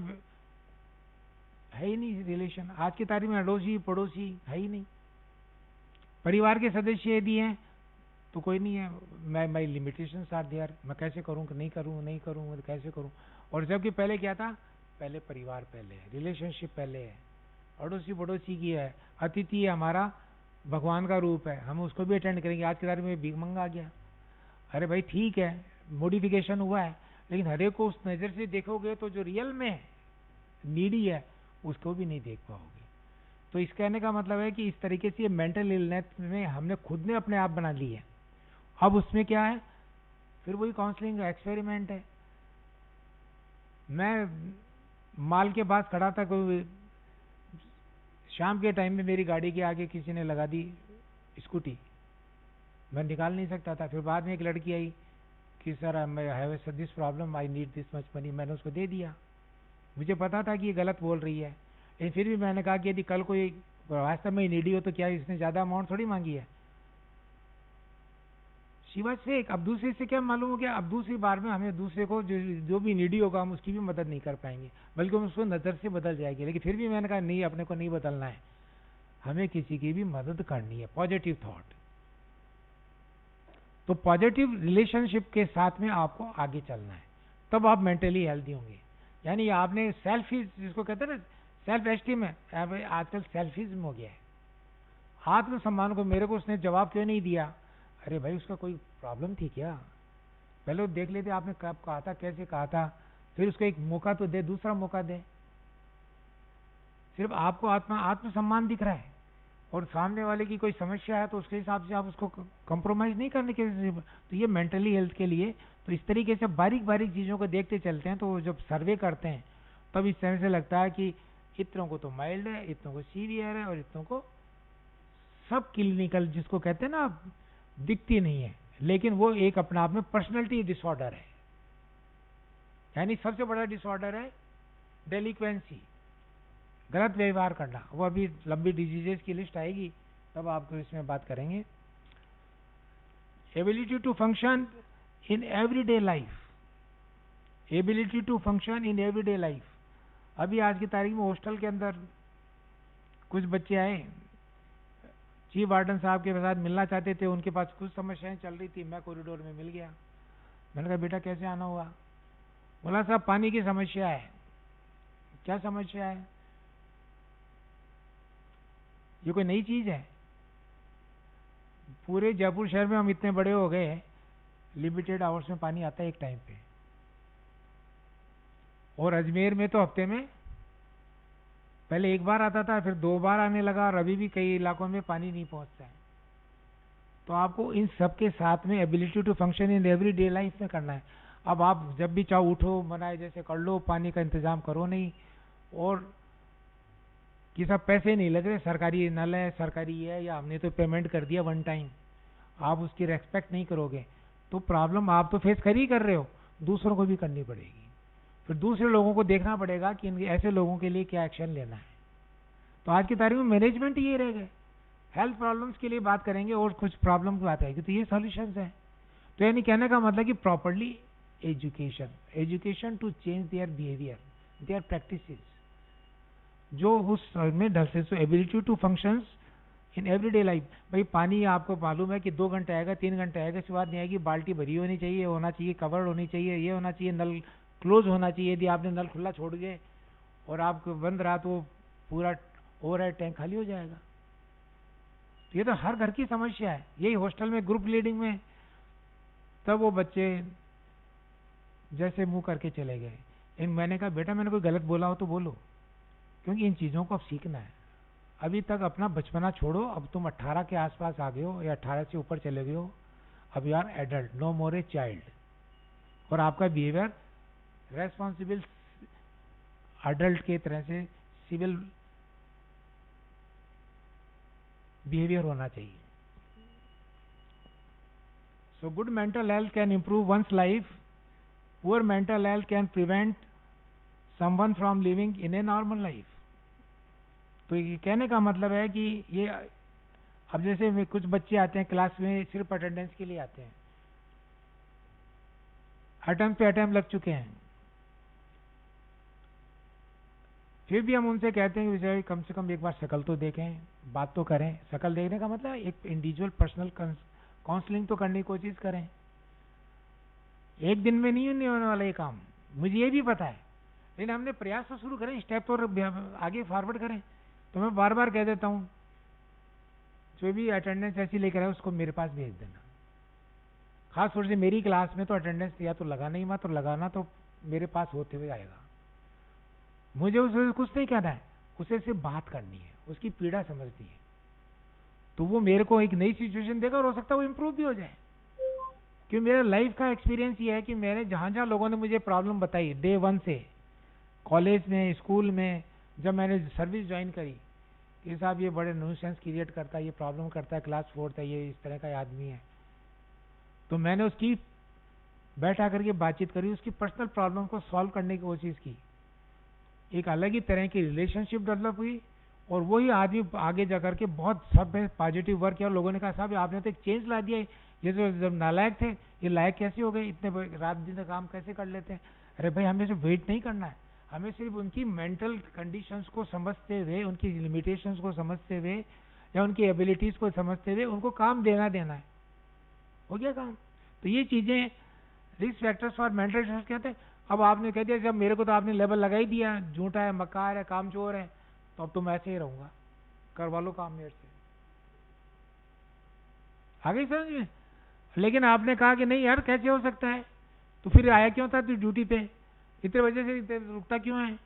है ही नहीं रिलेशन। आज की तारीख में अड़ोसी पड़ोसी है ही नहीं। परिवार के सदस्य यदि हैं तो कोई नहीं है, माई लिमिटेशंस आर देयर, मैं कैसे करूं कि नहीं करूं, नहीं करूं तो कैसे करूं। और जबकि पहले क्या था? पहले परिवार पहले है, रिलेशनशिप पहले है, अड़ोसी पड़ोसी की है, अतिथि हमारा भगवान का रूप है, हम उसको भी अटेंड करेंगे। आज की तारीख में भीख मंगा आ गया। अरे भाई ठीक है, मॉडिफिकेशन हुआ है, लेकिन हरेक को उस नज़र से देखोगे तो जो रियल में नीडी है उसको भी नहीं देख पाओगे। तो इस कहने का मतलब है कि इस तरीके से ये मेंटल इलनेस में हमने खुद ने अपने आप बना ली है। अब उसमें क्या है? फिर वही काउंसलिंग एक्सपेरिमेंट है। मैं माल के पास खड़ा था, कोई शाम के टाइम में मेरी गाड़ी के आगे किसी ने लगा दी स्कूटी, मैं निकाल नहीं सकता था। फिर बाद में एक लड़की आई कि sir I have this problem, I need this much money, मैंने उसको दे दिया। मुझे पता था कि ये गलत बोल रही है, लेकिन फिर भी मैंने कहा कि यदि कल कोई वास्तव में नीडी हो तो क्या इसने ज़्यादा अमाउंट थोड़ी मांगी है। शिवा से अब दूसरे से क्या मालूम हो गया? अब दूसरी बार में हमें दूसरे को जो भी नीडी होगा हम उसकी भी मदद नहीं कर पाएंगे, बल्कि हम उसको नज़र से बदल जाएगी। लेकिन फिर भी मैंने कहा नहीं, अपने को नहीं बदलना है, हमें किसी की भी मदद करनी है। Positive thought. तो पॉजिटिव रिलेशनशिप के साथ में आपको आगे चलना है, तब आप मेंटली हेल्दी होंगे। यानी आपने सेल्फ, जिसको कहते हैं ना सेल्फ एस्टीम है, आजकल सेल्फिज्म हो गया है। आत्मसम्मान को, मेरे को उसने जवाब क्यों नहीं दिया? अरे भाई उसका कोई प्रॉब्लम थी क्या? पहले देख लेते आपने कब कहा था, कैसे कहा था, फिर उसको एक मौका तो दे, दूसरा मौका दे। सिर्फ आपको आत्मसम्मान दिख रहा है और सामने वाले की कोई समस्या है तो उसके हिसाब से आप उसको कंप्रोमाइज नहीं करने के। तो ये मेंटली हेल्थ के लिए तो इस तरीके से बारीक बारीक चीज़ों को देखते चलते हैं। तो जब सर्वे करते हैं तब इस तरह से लगता है कि इतनों को तो माइल्ड है, इतनों को सीवियर है, और इतनों को सब क्लिनिकल, जिसको कहते हैं ना, दिखती नहीं है, लेकिन वो एक अपना आप में पर्सनैलिटी डिसऑर्डर है। यानी सबसे बड़ा डिसऑर्डर है डेलिक्वेंसी, गलत व्यवहार करना, वो अभी लंबी डिजीजेस की लिस्ट आएगी तब आपको इसमें बात करेंगे। Ability to function in everyday life, ability to function in everyday life. अभी आज की तारीख में हॉस्टल के अंदर कुछ बच्चे आए, चीफ वार्डन साहब के साथ मिलना चाहते थे, उनके पास कुछ समस्याएं चल रही थी, मैं कॉरिडोर में मिल गया। मैंने कहा बेटा कैसे आना हुआ? बोला साहब पानी की समस्या है। क्या समस्या है? ये कोई नई चीज है? पूरे जयपुर शहर में हम इतने बड़े हो गए, लिमिटेड आवर्स में पानी आता है एक टाइम पे, और अजमेर में तो हफ्ते में पहले एक बार आता था, फिर 2 बार आने लगा, और अभी भी कई इलाकों में पानी नहीं पहुंचता है। तो आपको इन सब के साथ में ability to function in every day life में करना है। अब आप जब भी चाहो उठो, मनाए जैसे कर लो, पानी का इंतजाम करो नहीं, और कि सब पैसे नहीं लग रहे, सरकारी नल है, सरकारी है, या हमने तो पेमेंट कर दिया वन टाइम, आप उसकी रेस्पेक्ट नहीं करोगे तो प्रॉब्लम आप तो फेस कर रहे हो, दूसरों को भी करनी पड़ेगी। फिर दूसरे लोगों को देखना पड़ेगा कि ऐसे लोगों के लिए क्या एक्शन लेना है। तो आज की तारीख में मैनेजमेंट ये रह गए। हेल्थ प्रॉब्लम्स के लिए बात करेंगे और कुछ प्रॉब्लम की बात आएगी तो ये सॉल्यूशंस है। तो यानी कहने का मतलब कि properly education to change their behaviour, their practices, जो उस में ढल से। So ability to functions in everyday life. भाई पानी आपको मालूम है कि 2 घंटे आएगा, 3 घंटे आएगा, इसके बाद नहीं आएगी। बाल्टी भरी होनी चाहिए, होना चाहिए, कवर्ड होनी चाहिए, ये होना चाहिए, नल क्लोज होना चाहिए। यदि आपने नल खुला छोड़ गए और आपको बंद रहा तो पूरा ओवरहेड टैंक खाली हो जाएगा। तो ये तो हर घर की समस्या है। यही हॉस्टल में ग्रुप लीडिंग में तब वो बच्चे जैसे मुंह करके चले गए। मैंने कहा बेटा मैंने कोई गलत बोला हो तो बोलो, क्योंकि इन चीज़ों को अब सीखना है। अभी तक अपना बचपना छोड़ो, अब तुम 18 के आसपास आ गए हो या 18 से ऊपर चले गए हो, अब you are adult, no more a child, और आपका बिहेवियर रेस्पॉन्सिबल अडल्ट के तरह से सिविल बिहेवियर होना चाहिए। So good mental health can improve one's life, poor mental health can prevent someone from living in a normal life. तो ये कहने का मतलब है कि ये अब जैसे कुछ बच्चे आते हैं क्लास में सिर्फ अटेंडेंस के लिए आते हैं, अटेम्प्ट पे अटेम्प्ट लग चुके हैं, फिर भी हम उनसे कहते हैं कि विजय कम से कम एक बार शक्ल तो देखें, बात तो करें। शक्ल देखने का मतलब एक इंडिविजुअल पर्सनल काउंसलिंग तो करने की कोशिश करें। एक दिन में नहीं होने वाला ये काम, मुझे ये भी पता है, लेकिन हमने प्रयास तो शुरू करें, स्टेप तो आगे फॉरवर्ड करें। तो मैं बार बार कह देता हूँ जो भी अटेंडेंस ऐसी लेकर आए उसको मेरे पास भेज देना। खास तौर से मेरी क्लास में तो अटेंडेंस या तो लगाना ही मत, और लगाना तो मेरे पास होते हुए आएगा। मुझे उससे कुछ नहीं कहना है, उसे सिर्फ बात करनी है, उसकी पीड़ा समझनी है। तो वो मेरे को एक नई सिचुएशन देगा और हो सकता है वो इम्प्रूव भी हो जाए। क्योंकि मेरा लाइफ का एक्सपीरियंस ये है कि मैंने जहाँ जहाँ लोगों ने मुझे प्रॉब्लम बताई डे 1 से, कॉलेज में, स्कूल में, जब मैंने सर्विस ज्वाइन करी कि साहब ये बड़े न्यूसेंस क्रिएट करता है, ये प्रॉब्लम करता है, क्लास 4th है, ये इस तरह का आदमी है, तो मैंने उसकी बैठा करके बातचीत करी, उसकी पर्सनल प्रॉब्लम को सॉल्व करने की कोशिश की। एक अलग ही तरह की रिलेशनशिप डेवलप हुई, और वही आदमी आगे जाकर के बहुत सब पॉजिटिव वर्क किया। लोगों ने कहा साहब आपने तो एक चेंज ला दिया, ये जो जब नालायक थे ये लायक कैसे हो गए, इतने रात दिन काम कैसे कर लेते हैं। अरे भाई हमें सिर्फ वेट नहीं करना है, हमें सिर्फ उनकी मेंटल कंडीशंस को समझते हुए, उनकी लिमिटेशंस को समझते हुए, या उनकी एबिलिटीज को समझते हुए उनको काम देना है। हो गया काम। तो ये चीजें risk factors for mental stress कहते हैं। अब आपने कह दिया जब मेरे को तो आपने लेबल लगा ही दिया, झूठा है, मक्कार है, कामचोर है, तो अब तो मैं ऐसे ही रहूंगा, करवा लो काम मेरे से। आगे समझ में? लेकिन आपने कहा कि नहीं यार कैसे हो सकता है, तो फिर आया क्यों था तू ड्यूटी पे, इतने वजह से रुकता क्यों है?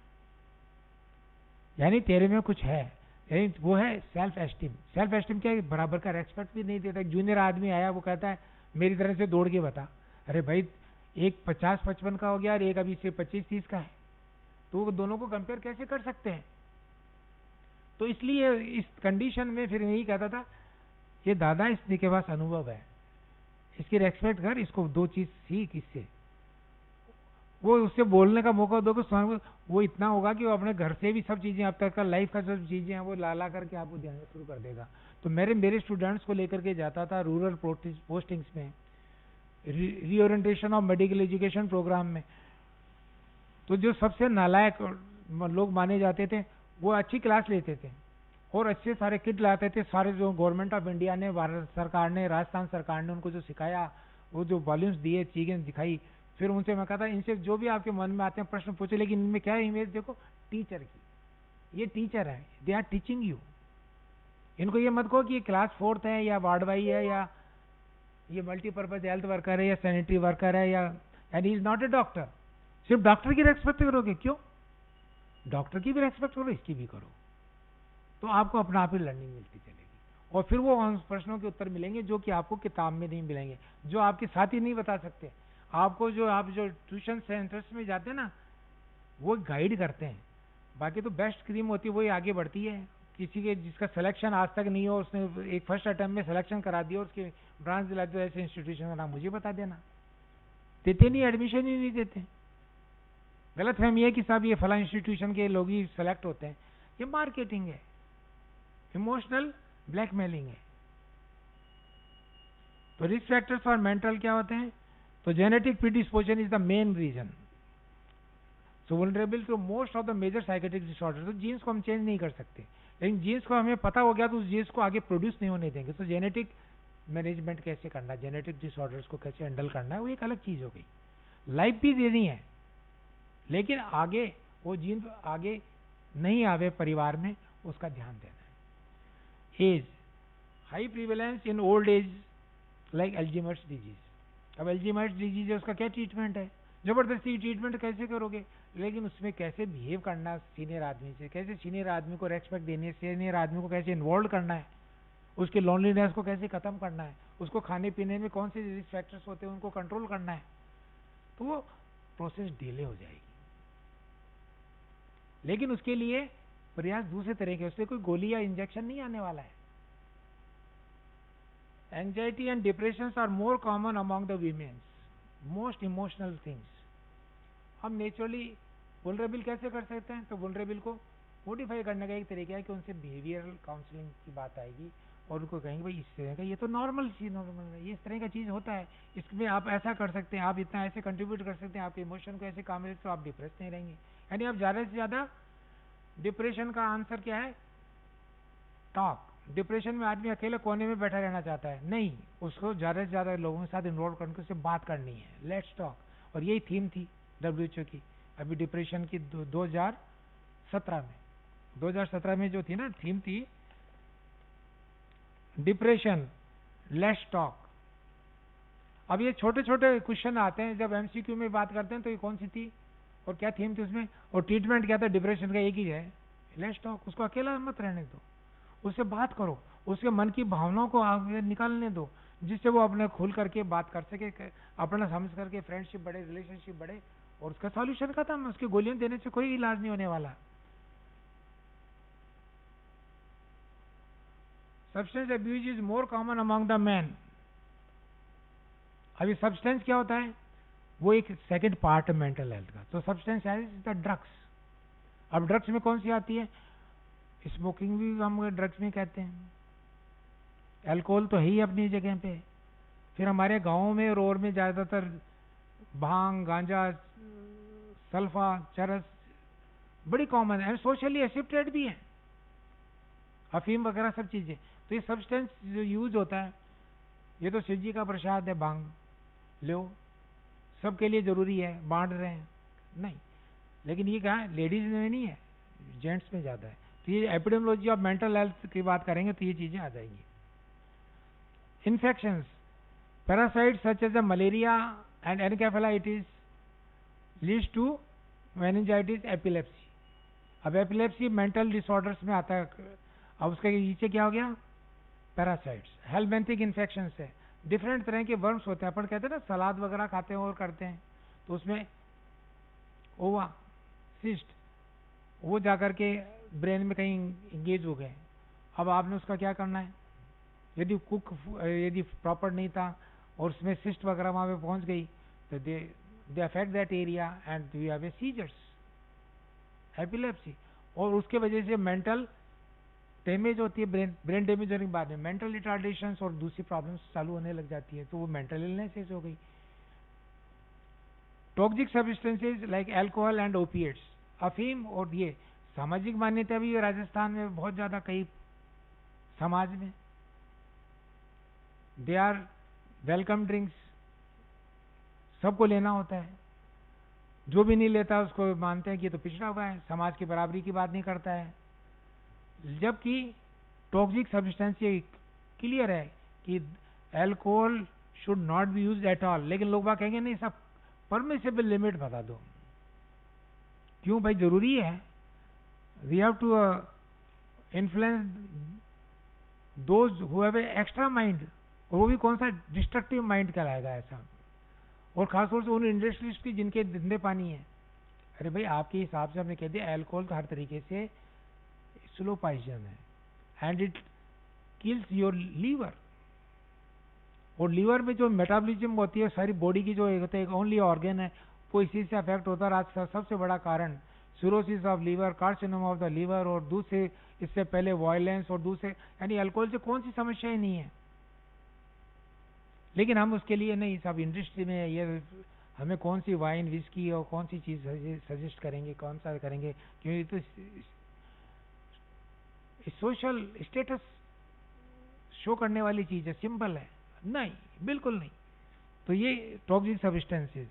यानी तेरे में कुछ है, यानी वो है सेल्फ एस्टीम। सेल्फ एस्टीम क्या है? बराबर का रेस्पेक्ट भी नहीं देता। जूनियर आदमी आया, वो कहता है मेरी तरह से दौड़ के बता। अरे भाई एक 50-55 का हो गया और एक अभी से 25-30 का है, तो वो दोनों को कंपेयर कैसे कर सकते हैं? तो इसलिए इस कंडीशन में फिर यही कहता था ये दादा इसके पास अनुभव है, इसकी रेस्पेक्ट कर, इसको 2 चीज सीख इससे। वो उससे बोलने का मौका दो कि वो इतना होगा कि वो अपने घर से भी सब चीज़ें, अब तक का लाइफ का सब चीज़ें हैं वो ला करके आपको देना शुरू कर देगा। तो मेरे स्टूडेंट्स को लेकर के जाता था रूरल पोस्टिंग्स में, reorientation of medical education programme में। तो जो सबसे नालायक लोग माने जाते थे वो अच्छी क्लास लेते थे और अच्छे सारे किट लाते थे। सारे जो गवर्नमेंट ऑफ इंडिया ने, भारत सरकार ने, राजस्थान सरकार ने उनको जो सिखाया, वो जो वॉल्यूम्स दिए, चीजें दिखाई, फिर उनसे मैं कहता इनसे जो भी आपके मन में आते हैं प्रश्न पूछे, लेकिन इनमें क्या है इमेज देखो टीचर की, ये टीचर है, दे आर टीचिंग यू। इनको ये मत कहो कि ये क्लास 4th है या वार्ड बॉय है या ये मल्टीपर्पज हेल्थ वर्कर है या सैनिटरी वर्कर है या, and he is not a doctor. सिर्फ डॉक्टर की रेस्पेक्ट करोगे, क्यों? डॉक्टर की भी रेस्पेक्ट करो, इसकी भी करो, तो आपको अपना आप ही लर्निंग मिलती चलेगी। और फिर वो प्रश्नों के उत्तर मिलेंगे जो कि आपको किताब में नहीं मिलेंगे, जो आपके साथी नहीं बता सकते आपको। जो आप जो ट्यूशन सेंटर्स में जाते हैं ना, वो गाइड करते हैं, बाकी तो बेस्ट क्रीम होती है वही आगे बढ़ती है। किसी के जिसका सिलेक्शन आज तक नहीं हो, उसने एक फर्स्ट अटेम्प्ट में सिलेक्शन करा दिया, उसके ब्रांच दिला दो, ऐसे इंस्टीट्यूशन का नाम मुझे बता देना, देते नहीं, एडमिशन ही नहीं देते। गलत फहमी है कि साहब ये फला इंस्टीट्यूशन के लोग ही सेलेक्ट होते हैं, ये मार्केटिंग है, इमोशनल ब्लैकमेलिंग है। तो रिस्क फैक्टर्स फॉर मेंटल क्या होते हैं? तो genetic predisposition is the main reason, so vulnerable to most of the major psychiatric disorder. तो जीन्स को हम चेंज नहीं कर सकते, लेकिन जीन्स को हमें पता हो गया तो उस जीन्स को आगे प्रोड्यूस नहीं होने देंगे। तो जेनेटिक मैनेजमेंट कैसे करना है, जेनेटिक डिसऑर्डर्स को कैसे हैंडल करना है, वो एक अलग चीज हो गई। लाइफ भी देनी है, लेकिन आगे वो जीन आगे नहीं आवे परिवार में, उसका ध्यान देना है। Age, high prevalence in old age like Alzheimer's disease. अब एल्जीमर्स डिजीज है, उसका क्या ट्रीटमेंट है? जबरदस्ती ट्रीटमेंट कैसे करोगे? लेकिन उसमें कैसे बिहेव करना है सीनियर आदमी से, कैसे सीनियर आदमी को रेस्पेक्ट देनी है, सीनियर आदमी को कैसे इन्वॉल्व करना है, उसके लोनलीनेस को कैसे खत्म करना है, उसको खाने पीने में कौन से रिस्क फैक्टर्स होते हैं उनको कंट्रोल करना है, तो वो प्रोसेस डिले हो जाएगी। लेकिन उसके लिए प्रयास दूसरे तरह के, उससे कोई गोली या इंजेक्शन नहीं आने वाला है। Anxiety and depression are more common among the womens, most emotional things. हम नेचुरली वल्नरेबल कैसे कर सकते हैं? तो वल्नरेबल को मोडिफाई करने का एक तरीका है कि उनसे बिहेवियरल काउंसलिंग की बात आएगी और उनको कहेंगे भाई इस तरह का ये तो नॉर्मल चीज, नॉर्मल है, ये इस तरह का चीज होता है, इसमें आप ऐसा कर सकते हैं, आप इतना ऐसे कंट्रीब्यूट कर सकते हैं, आपके इमोशन को ऐसे काम तो आप डिप्रेस नहीं रहेंगे। यानी आप ज्यादा से ज्यादा, डिप्रेशन का आंसर क्या है? टॉक। डिप्रेशन में आदमी अकेले कोने में बैठा रहना चाहता है, नहीं, उसको ज्यादा से ज्यादा लोगों के साथ इन्वॉल्व करके उससे बात करनी है, लेट्स टॉक। और यही थीम थी WHO की अभी डिप्रेशन की 2017 में जो थी ना, थीम थी डिप्रेशन लेट्स टॉक। अब ये छोटे छोटे क्वेश्चन आते हैं जब MCQ में बात करते हैं, तो ये कौन सी थी और क्या थीम थी उसमें, और ट्रीटमेंट क्या था? डिप्रेशन का एक ही है, लेट्स टॉक। उसको अकेला मत रहने दो, उससे बात करो, उसके मन की भावनाओं को आगे निकालने दो, जिससे वो अपने खुल करके बात कर सके, अपना समझ करके फ्रेंडशिप बढ़े, रिलेशनशिप बढ़े, और उसका सॉल्यूशन खत्म। उसकी गोलियां देने से कोई इलाज नहीं होने वाला। Substance abuse is more common among the man. अभी सब्सटेंस क्या होता है? वो एक सेकंड पार्ट है मेंटल हेल्थ का। तो सब्सटेंस इज द ड्रग्स। अब ड्रग्स में कौन सी आती है? स्मोकिंग भी हम ड्रग्स में कहते हैं, अल्कोहल तो है ही अपनी जगह पे। फिर हमारे गांवों में और और में ज्यादातर भांग, गांजा, सल्फा, चरस बड़ी कॉमन है, सोशली एक्सेप्टेड भी है, अफीम वगैरह सब चीजें। तो ये सब्सटेंस जो यूज होता है, ये तो शिव जी का प्रसाद है, भांग लो, सबके लिए जरूरी है, बांट रहे हैं, नहीं। लेकिन ये क्या है? लेडीज में नहीं है, जेंट्स में ज्यादा है। तो ये एपिडेमियोलॉजी ऑफ मेंटल हेल्थ की बात करेंगे तो ये चीजें आ जाएंगी। Infections, parasites such as the malaria and encephalitis leads to meningitis, epilepsy. अब एपिलेप्सी मेंटल डिसऑर्डर्स में आता है। अब उसके नीचे क्या हो गया? पैरासाइट्स। हेलमिंथिक इन्फेक्शन है, डिफरेंट तरह के वर्म्स होते हैं, अपन कहते हैं ना सलाद वगैरह खाते हैं और करते हैं, तो उसमें ओवा, सिस्ट, वो जाकर के ब्रेन में कहीं इंगेज हो गए। अब आपने उसका क्या करना है? यदि प्रॉपर नहीं था और उसमें सिस्ट वगैरह वहां पे पहुंच गई तो दे they affect that area and we have a seizures, epilepsy, और उसके वजह से मेंटल डैमेज होती है, ब्रेन डैमेज होने के बाद में मेंटल रिटार्डेशंस और दूसरी प्रॉब्लम्स चालू होने लग जाती है, तो वो मेंटल इलनेसेस हो गई. Toxic substances like alcohol and opiates, अफीम, और ये सामाजिक मान्यता भी राजस्थान में बहुत ज्यादा, कई समाज में दे आर वेलकम ड्रिंक्स, सबको लेना होता है, जो भी नहीं लेता उसको मानते हैं कि ये तो पिछड़ा हुआ है, समाज की बराबरी की बात नहीं करता है. जबकि टॉक्सिक सब्सटेंस ये क्लियर है कि alcohol should not be used at all, लेकिन लोग बात कहेंगे नहीं सब परमिसिबल लिमिट बता दो. क्यों भाई, जरूरी है. We have to influence those who have extra mind, और वो भी कौन सा डिस्ट्रक्टिव माइंड कहलाएगा ऐसा, और खासतौर से उन इंडस्ट्रियलिस्ट की जिनके धंधे पानी है. अरे भाई आपके हिसाब से हमने कह दिया अल्कोहल तो हर तरीके से स्लो पॉइजन है and it kills your liver, और लीवर में जो मेटाबॉलिज्म होती है सारी बॉडी की जो होता है ओनली ऑर्गन है, वो इसी से अफेक्ट होता है. आज सबसे बड़ा कारण cirrhosis of liver, carcinoma of the liver, और दूसरे इससे पहले वायलेंस, और दूसरे यानी अल्कोहल से कौन सी समस्या ही नहीं है. लेकिन हम उसके लिए नहीं, सब इंडस्ट्री में ये हमें कौन सी वाइन विस्की और कौन सी चीज सजेस्ट करेंगे, कौन सा करेंगे, क्योंकि तो सोशल स्टेटस शो करने वाली चीज है, सिंपल है. नहीं, बिल्कुल नहीं. तो ये टॉक्सिक सब्सटेंसेस.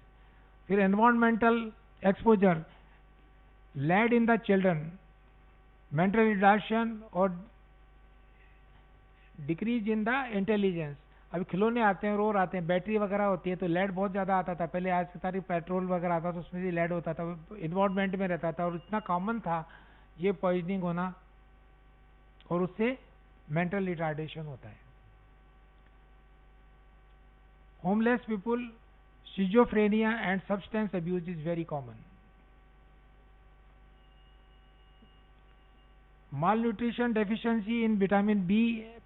फिर environmental exposure lead in the children mental retardation और डिक्रीज इन द इंटेलिजेंस. अभी खिलौने आते हैं, रोर आते हैं, बैटरी वगैरह होती है, तो लेड बहुत ज्यादा आता था पहले. आज की तारीख पेट्रोल वगैरह आता था, उसमें भी लेड होता था, इन्वायरमेंट में रहता था, और इतना कॉमन था ये पॉइजनिंग होना, और उससे मेंटल रिटार्डेशन होता है. Homeless people, schizophrenia and substance abuse is very common. Malnutrition, deficiency in vitamin B,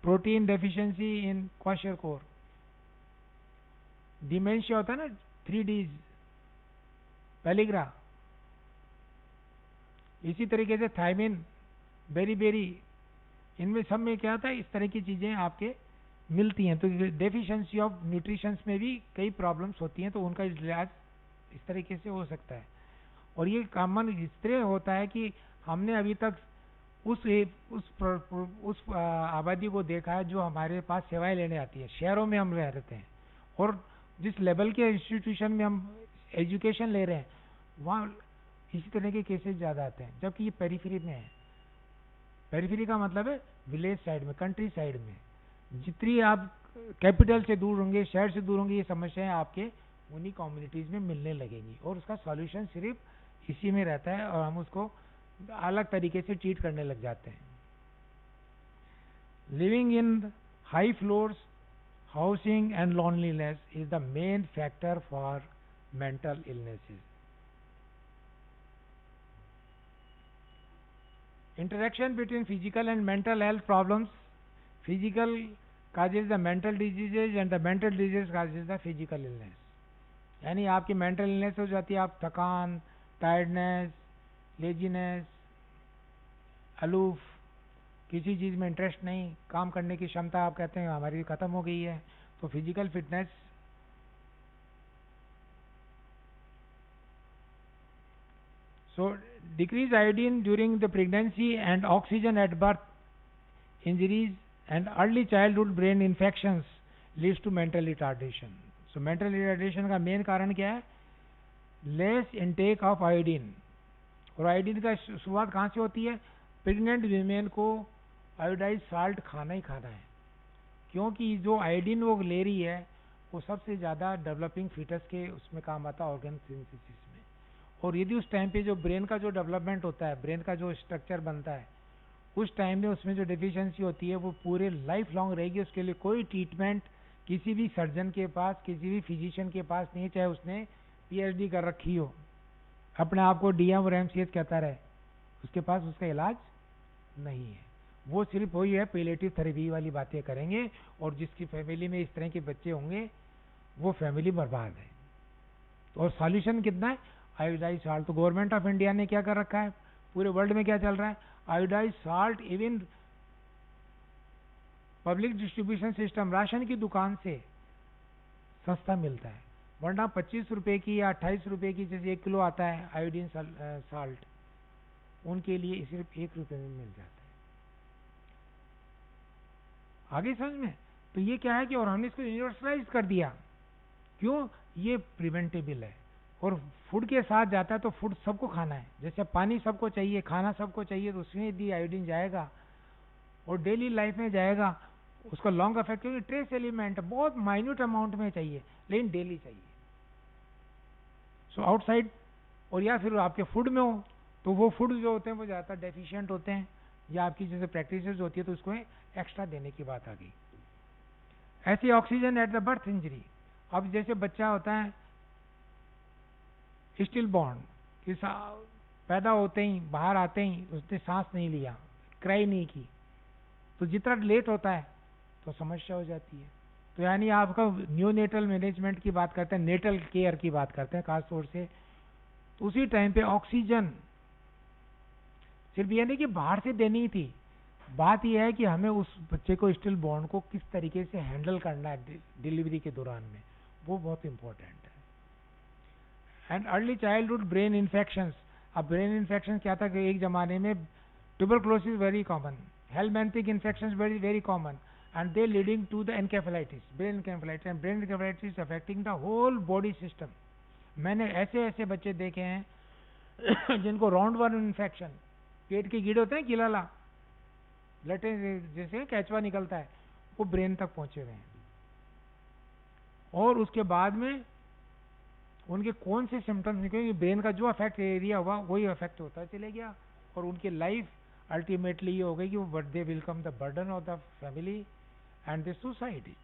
protein deficiency in kwashiorkor. Dementia होता है ना, 3Ds, पेलिग्रा. इसी तरीके से थायमिन, बेरी, इनमें सब में क्या होता है, इस तरह की चीजें आपके मिलती हैं. तो डेफिशिएंसी ऑफ न्यूट्रिशंस में भी कई प्रॉब्लम्स होती हैं, तो उनका इलाज इस तरीके से हो सकता है. और ये कॉमन इस तरह होता है कि हमने अभी तक उस आबादी को देखा है जो हमारे पास सेवाएं लेने आती है. शहरों में हम रहते हैं, और जिस लेवल के इंस्टीट्यूशन में हम एजुकेशन ले रहे हैं वहाँ इसी तरह के केसेस ज़्यादा आते हैं. जबकि ये पेरीफेरी में है. पेरीफेरी का मतलब है विलेज साइड में, कंट्री साइड में. जितनी आप कैपिटल से दूर होंगे, शहर से दूर होंगे, ये समस्याएं आपके उन्हीं कम्युनिटीज में मिलने लगेंगी, और उसका सॉल्यूशन सिर्फ इसी में रहता है, और हम उसको अलग तरीके से ट्रीट करने लग जाते हैं. Living in high floors, housing and loneliness is the main factor for mental illnesses. Interaction between physical and mental health problems. Physical causes the mental diseases and the mental disease causes the physical illness. यानी आपकी मेंटल इलनेस हो जाती है, आप थकान, टायर्डनेस, लेजीनेस, अलूफ, किसी चीज में इंटरेस्ट नहीं, काम करने की क्षमता आप कहते हैं हमारी खत्म हो गई है. तो physical fitness. So decreased iodine during the pregnancy and oxygen at birth, injuries and early childhood brain infections leads to mental retardation. So mental retardation का मेन कारण क्या है? Less intake of iodine. और आयोडीन का शुरुआत कहाँ से होती है? प्रेग्नेंट वीमेन को आयोडाइज साल्ट खाना ही खाना है, क्योंकि जो आयोडीन वो ले रही है वो सबसे ज़्यादा डेवलपिंग फीटस के उसमें काम आता है, ऑर्गन सिंथेसिस में. और यदि उस टाइम पे जो ब्रेन का जो डेवलपमेंट होता है, ब्रेन का जो स्ट्रक्चर बनता है, उस टाइम में उसमें जो डिफिशियंसी होती है वो पूरे लाइफ लॉन्ग रहेगी. उसके लिए कोई ट्रीटमेंट किसी भी सर्जन के पास, किसी भी फिजिशियन के पास नहीं, चाहे उसने पीएचडी कर रखी हो, अपने आप को डीएम और एमसीएच कहता रहे, उसके पास उसका इलाज नहीं है. वो सिर्फ वही है पैलिएटिव थेरेपी वाली बातें करेंगे, और जिसकी फैमिली में इस तरह के बच्चे होंगे वो फैमिली बर्बाद है. तो और सॉल्यूशन कितना है? Iodise salt. तो गवर्नमेंट ऑफ इंडिया ने क्या कर रखा है, पूरे वर्ल्ड में क्या चल रहा है, iodise salt even public distribution system, ration की दुकान से सस्ता मिलता है, वरना 25 रुपए की या 28 रुपए की जैसे 1 किलो आता है आयोडीन साल्ट, उनके लिए सिर्फ 1 रुपए में मिल जाता है। आगे समझ में? तो ये क्या है कि और हमने इसको यूनिवर्सलाइज कर दिया। क्यों? ये प्रिवेंटेबल है और फूड के साथ जाता है, तो फूड सबको खाना है, जैसे पानी सबको चाहिए, खाना सबको चाहिए, तो उसमें यदि आयोडीन जाएगा और डेली लाइफ में जाएगा, उसका लॉन्ग इफेक्ट, क्योंकि ट्रेस एलिमेंट बहुत माइन्यूट अमाउंट में चाहिए लेकिन डेली चाहिए। सो आउटसाइड और या फिर आपके फूड में हो, तो वो फूड जो होते हैं वो ज़्यादातर डेफिशिएंट होते हैं, या आपकी जैसे प्रैक्टिसेस होती है तो उसको एक्स्ट्रा देने की बात आ गई। ऐसी oxygen at the birth injury, अब जैसे बच्चा होता है स्टिल बॉर्न, कि पैदा होते ही बाहर आते ही उसने सांस नहीं लिया, क्राई नहीं की, तो जितना लेट होता है तो समस्या हो जाती है। तो यानी आपका न्यूनेटल मैनेजमेंट की बात करते हैं, नेटल केयर की बात करते हैं खासतौर से, तो उसी टाइम पे ऑक्सीजन सिर्फ ये नहीं कि बाहर से देनी थी, बात यह है कि हमें उस बच्चे को स्टिल बॉर्न को किस तरीके से हैंडल करना है डिलीवरी के दौरान में, वो बहुत इंपॉर्टेंट है। And early childhood brain infections, अब ब्रेन इन्फेक्शन क्या था कि एक जमाने में tuberculosis very common, helminthic infections very very common, and they leading to the encephalitis, brain encephalitis, and brain encephalitis affecting the whole body system। मैंने ऐसे ऐसे बच्चे देखे हैं जिनको राउंड वन इन्फेक्शन, पेट के कीड़े होते हैं किलाला, लटे जैसे कैचवा निकलता है, वो ब्रेन तक पहुंचे हुए हैं, और उसके बाद में उनके कौन से सिम्टम्स निकले, ब्रेन का जो अफेक्ट एरिया हुआ वही अफेक्ट होता चले गया, और उनकी लाइफ अल्टीमेटली ये हो गई कि वो they will come the burden of the family and the society.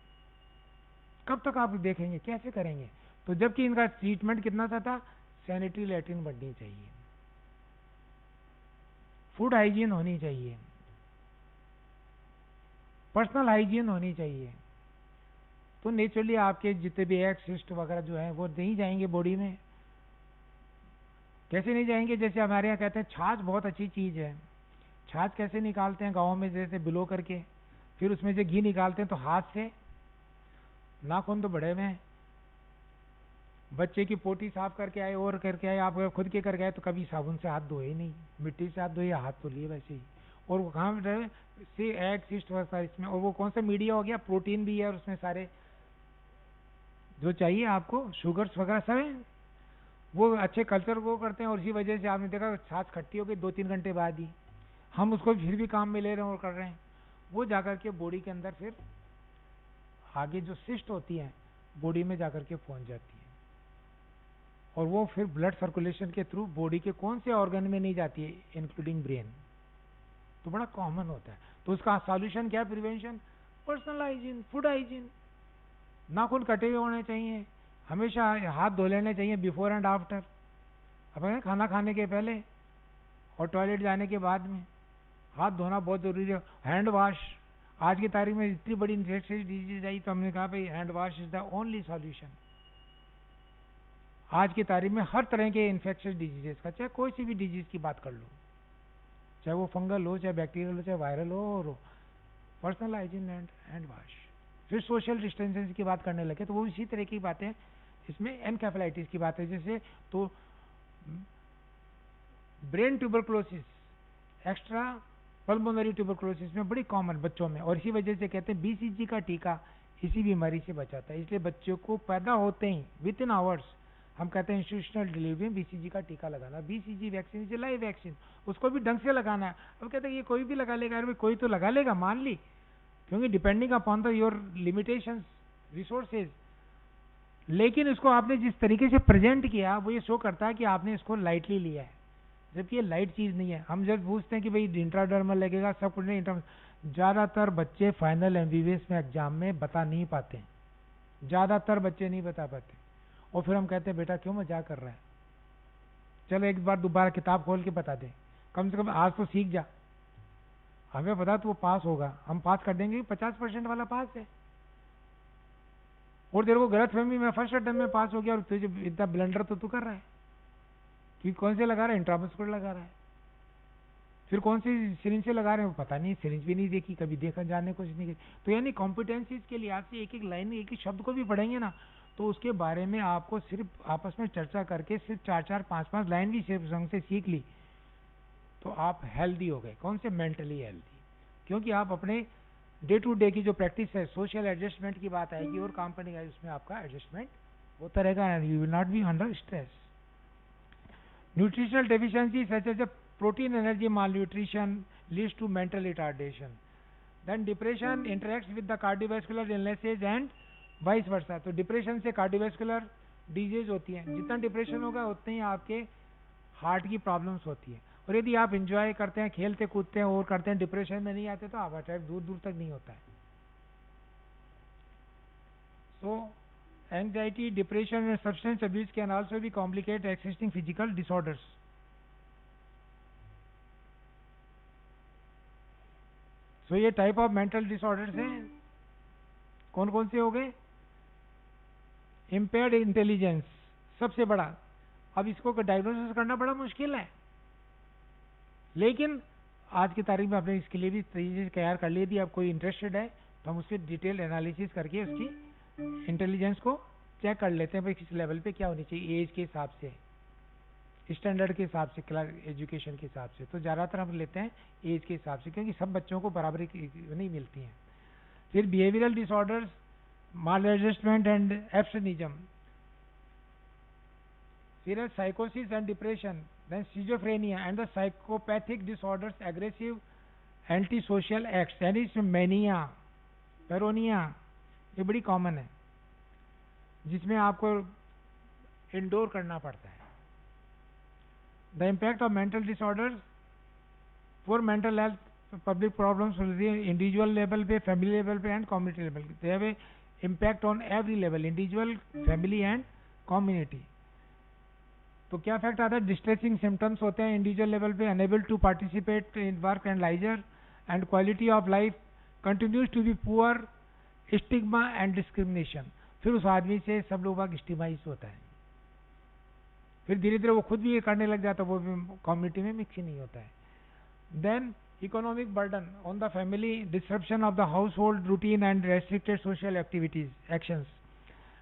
कब तक आप देखेंगे, कैसे करेंगे? तो जबकि इनका ट्रीटमेंट कितना सा था, सैनिटरी लैट्रिन बननी चाहिए, फूड हाइजीन होनी चाहिए, पर्सनल हाइजीन होनी चाहिए, तो नेचुरली आपके जितने भी एक्स सिस्ट वगैरह जो है वो नहीं जाएंगे बॉडी में। कैसे नहीं जाएंगे? जैसे हमारे यहाँ कहते हैं छाछ बहुत अच्छी चीज है, छाछ कैसे निकालते हैं गाँव में, जैसे बिलो करके, फिर उसमें से घी निकालते हैं, तो हाथ से, नाखून तो बड़े में, बच्चे की पोटी साफ करके आए और करके आए, आप खुद के करके आए तो कभी साबुन से हाथ धोए नहीं, मिट्टी से हाथ धोए, हाथ तो लिए वैसे ही, और वो कहाँ से एग सिस्ट वगैरह इसमें, और वो कौन सा मीडिया हो गया, प्रोटीन भी है और उसमें सारे जो चाहिए आपको, शुगर्स वगैरह सब है, वो अच्छे कल्चर वो करते हैं, और इसी वजह से आपने देखा छाछ खट्टी हो गई 2-3 घंटे बाद ही, हम उसको फिर भी काम में ले रहे हैं और कर रहे हैं, वो जाकर के बॉडी के अंदर फिर आगे जो सिस्ट होती है बॉडी में जाकर के पहुंच जाती है, और वो फिर ब्लड सर्कुलेशन के थ्रू बॉडी के कौन से ऑर्गन में नहीं जाती है, इंक्लूडिंग ब्रेन, तो बड़ा कॉमन होता है। तो उसका सॉल्यूशन क्या? Prevention, personal hygiene, food hygiene, नाखून कटे हुए होने चाहिए, हमेशा हाथ धो लेने चाहिए बिफोर एंड आफ्टर, अपने खाना खाने के पहले और टॉयलेट जाने के बाद में हाथ धोना बहुत जरूरी है। हैंड वॉश, आज की तारीख में इतनी बड़ी इन्फेक्शियस डिजीज आई तो हमने कहा भाई hand wash is the only solution. आज की तारीख में हर तरह के इन्फेक्शियस डिजीजेस का, चाहे कोई सी भी डिजीज की बात कर लो, चाहे वो फंगल हो, चाहे बैक्टीरियल हो, चाहे वायरल हो, personal hygiene and hand wash. फिर सोशल डिस्टेंसिंग की बात करने लगे तो वो इसी तरह की बातें, इसमें एनकेफेलाइटिस की बात है, जैसे तो brain tuberculosis, extra pulmonary tuberculosis में बड़ी कॉमन बच्चों में, और इसी वजह से कहते हैं बीसीजी का टीका इसी बीमारी से बचाता है। इसलिए बच्चों को पैदा होते ही विद इन आवर्स हम कहते हैं इंस्टीट्यूशनल डिलीवरी में बीसीजी का टीका लगाना। BCG vaccine is live vaccine, उसको भी ढंग से लगाना है। अब कहते हैं ये कोई भी लगा लेगा, अरे कोई तो लगा लेगा मान ली, क्योंकि depending upon the your limitations resources, लेकिन इसको आपने जिस तरीके से प्रेजेंट किया वो ये शो करता है कि आपने इसको लाइटली लिया है, जबकि ये लाइट चीज नहीं है। हम जब पूछते हैं कि भाई इंट्राडर्मल लगेगा, सब कुछ नहीं, ज्यादातर बच्चे फाइनल एमबीबीएस में एग्जाम में बता नहीं पाते, ज्यादातर बच्चे नहीं बता पाते, और फिर हम कहते हैं बेटा क्यों मजाक कर रहा है, चलो एक बार दोबारा किताब खोल के बता दे, कम से कम आज तो सीख जा, हमें पता तो वो पास होगा, हम पास कर देंगे, 50% वाला पास है। और तेरे को गलत फहमी में फर्स्ट अटेम्प्ट में पास हो गया और तुझे इतना ब्लंडर तो तू कर रहा है कि कौन से लगा रहा है, इंट्रामस्कुलर लगा रहा है, फिर कौन सी सिरिंज से लगा रहे हैं पता नहीं, सिरिंज भी नहीं देखी, कभी देखा जाने कुछ नहीं की। तो यानी कॉम्पिटेंसीज के लिहाज से एक एक लाइन एक एक शब्द को भी पढ़ेंगे ना तो उसके बारे में आपको सिर्फ आपस में चर्चा करके सिर्फ 4-4 5-5 लाइन भी सिर्फ संग से सीख ली तो आप हेल्दी हो गए। कौन से? मेंटली हेल्दी, क्योंकि आप अपने डे टू डे की जो प्रैक्टिस है सोशल एडजस्टमेंट की बात आएगी और काम करने का उसमें आपका एडजस्टमेंट होता रहेगा, you will not be under stress. Nutritional deficiency such as protein energy malnutrition leads to mental retardation, then depression interacts with the cardiovascular illnesses and vice versa। तो डिप्रेशन से कार्डियोवैस्कुलर डिजीज होती है, जितना डिप्रेशन होगा उतनी ही आपके हार्ट की प्रॉब्लम्स होती है। और यदि आप एंजॉय करते हैं, खेलते कूदते हैं और करते हैं, डिप्रेशन में नहीं आते तो आप अटैक दूर दूर तक नहीं होता है। So anxiety, depression and substance abuse can also be complicate existing physical disorders. तो ये टाइप ऑफ मेंटल डिसऑर्डर्स हैं, कौन कौन से हो गए? इम्पेयर्ड इंटेलिजेंस सबसे बड़ा। अब इसको डायग्नोसिस करना बड़ा मुश्किल है, लेकिन आज की तारीख में आपने इसके लिए भी चीजें तैयार कर ली। यदि आप कोई इंटरेस्टेड है तो हम उसके डिटेल एनालिसिस करके उसकी इंटेलिजेंस को चेक कर लेते हैं भाई किस लेवल पे क्या होनी चाहिए, एज के हिसाब से, स्टैंडर्ड के हिसाब से, क्लास एजुकेशन के हिसाब से। तो ज़्यादातर हम लेते हैं एज के हिसाब से, क्योंकि सब बच्चों को बराबरी नहीं मिलती हैं। फिर behavioural disorders, maladjustment and absenteeism, फिर है साइकोसिस and depression, then schizophrenia and the psychopathic disorders, aggressive anti social acts यानी मैनिया, पेरोनिया, ये बड़ी कॉमन है जिसमें आपको इंडोर करना पड़ता है। The impact of mental disorders for mental health, public problems, individual level पे, family level पे and community level. They have a impact on every level, individual, family and community. तो क्या इफेक्ट आता है? डिस्ट्रेसिंग सिम्टम्स होते हैं इंडिविजुअल लेवल पे, unable to participate in work and leisure and quality of life continues to be poor, stigma and discrimination. फिर उस आदमी से सब लोग स्टिमाइज होता है, फिर धीरे धीरे वो खुद भी ये करने लग जाता है, वो भी कम्युनिटी में मिक्स ही नहीं होता है। Then economic burden on the family, disruption of the household routine and restricted social activities actions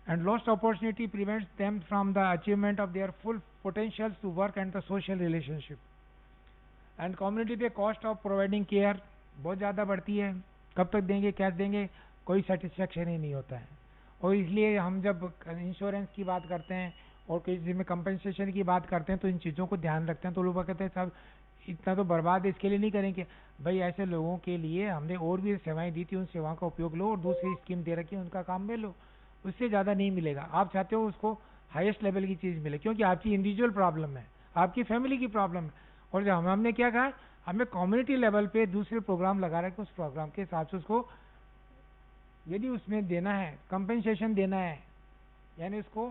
and lost opportunity prevents them from the achievement of their full potential to work and the social relationship. And community पे कॉस्ट ऑफ प्रोवाइडिंग केयर बहुत ज़्यादा बढ़ती है, कब तक देंगे, क्या देंगे, कोई सेटिस्फेक्शन ही नहीं होता है। और इसलिए हम जब इंश्योरेंस की बात करते हैं और किसी में कंपनसेशन की बात करते हैं तो इन चीज़ों को ध्यान रखते हैं। तो लोग कहते हैं साहब इतना तो बर्बाद है, इसके लिए नहीं करेंगे। भाई ऐसे लोगों के लिए हमने और भी सेवाएं दी थी, उन सेवाओं का उपयोग लो, और दूसरी स्कीम दे रखी है उनका काम में लो, उससे ज़्यादा नहीं मिलेगा। आप चाहते हो उसको हाईएस्ट लेवल की चीज़ मिले, क्योंकि आपकी इंडिविजुअल प्रॉब्लम है, आपकी फैमिली की प्रॉब्लम है। और जब हमने क्या कहा, हमें कम्युनिटी लेवल पे दूसरे प्रोग्राम लगा रखे, उस प्रोग्राम के हिसाब से उसको यदि उसमें देना है, कंपनसेशन देना है, यानी उसको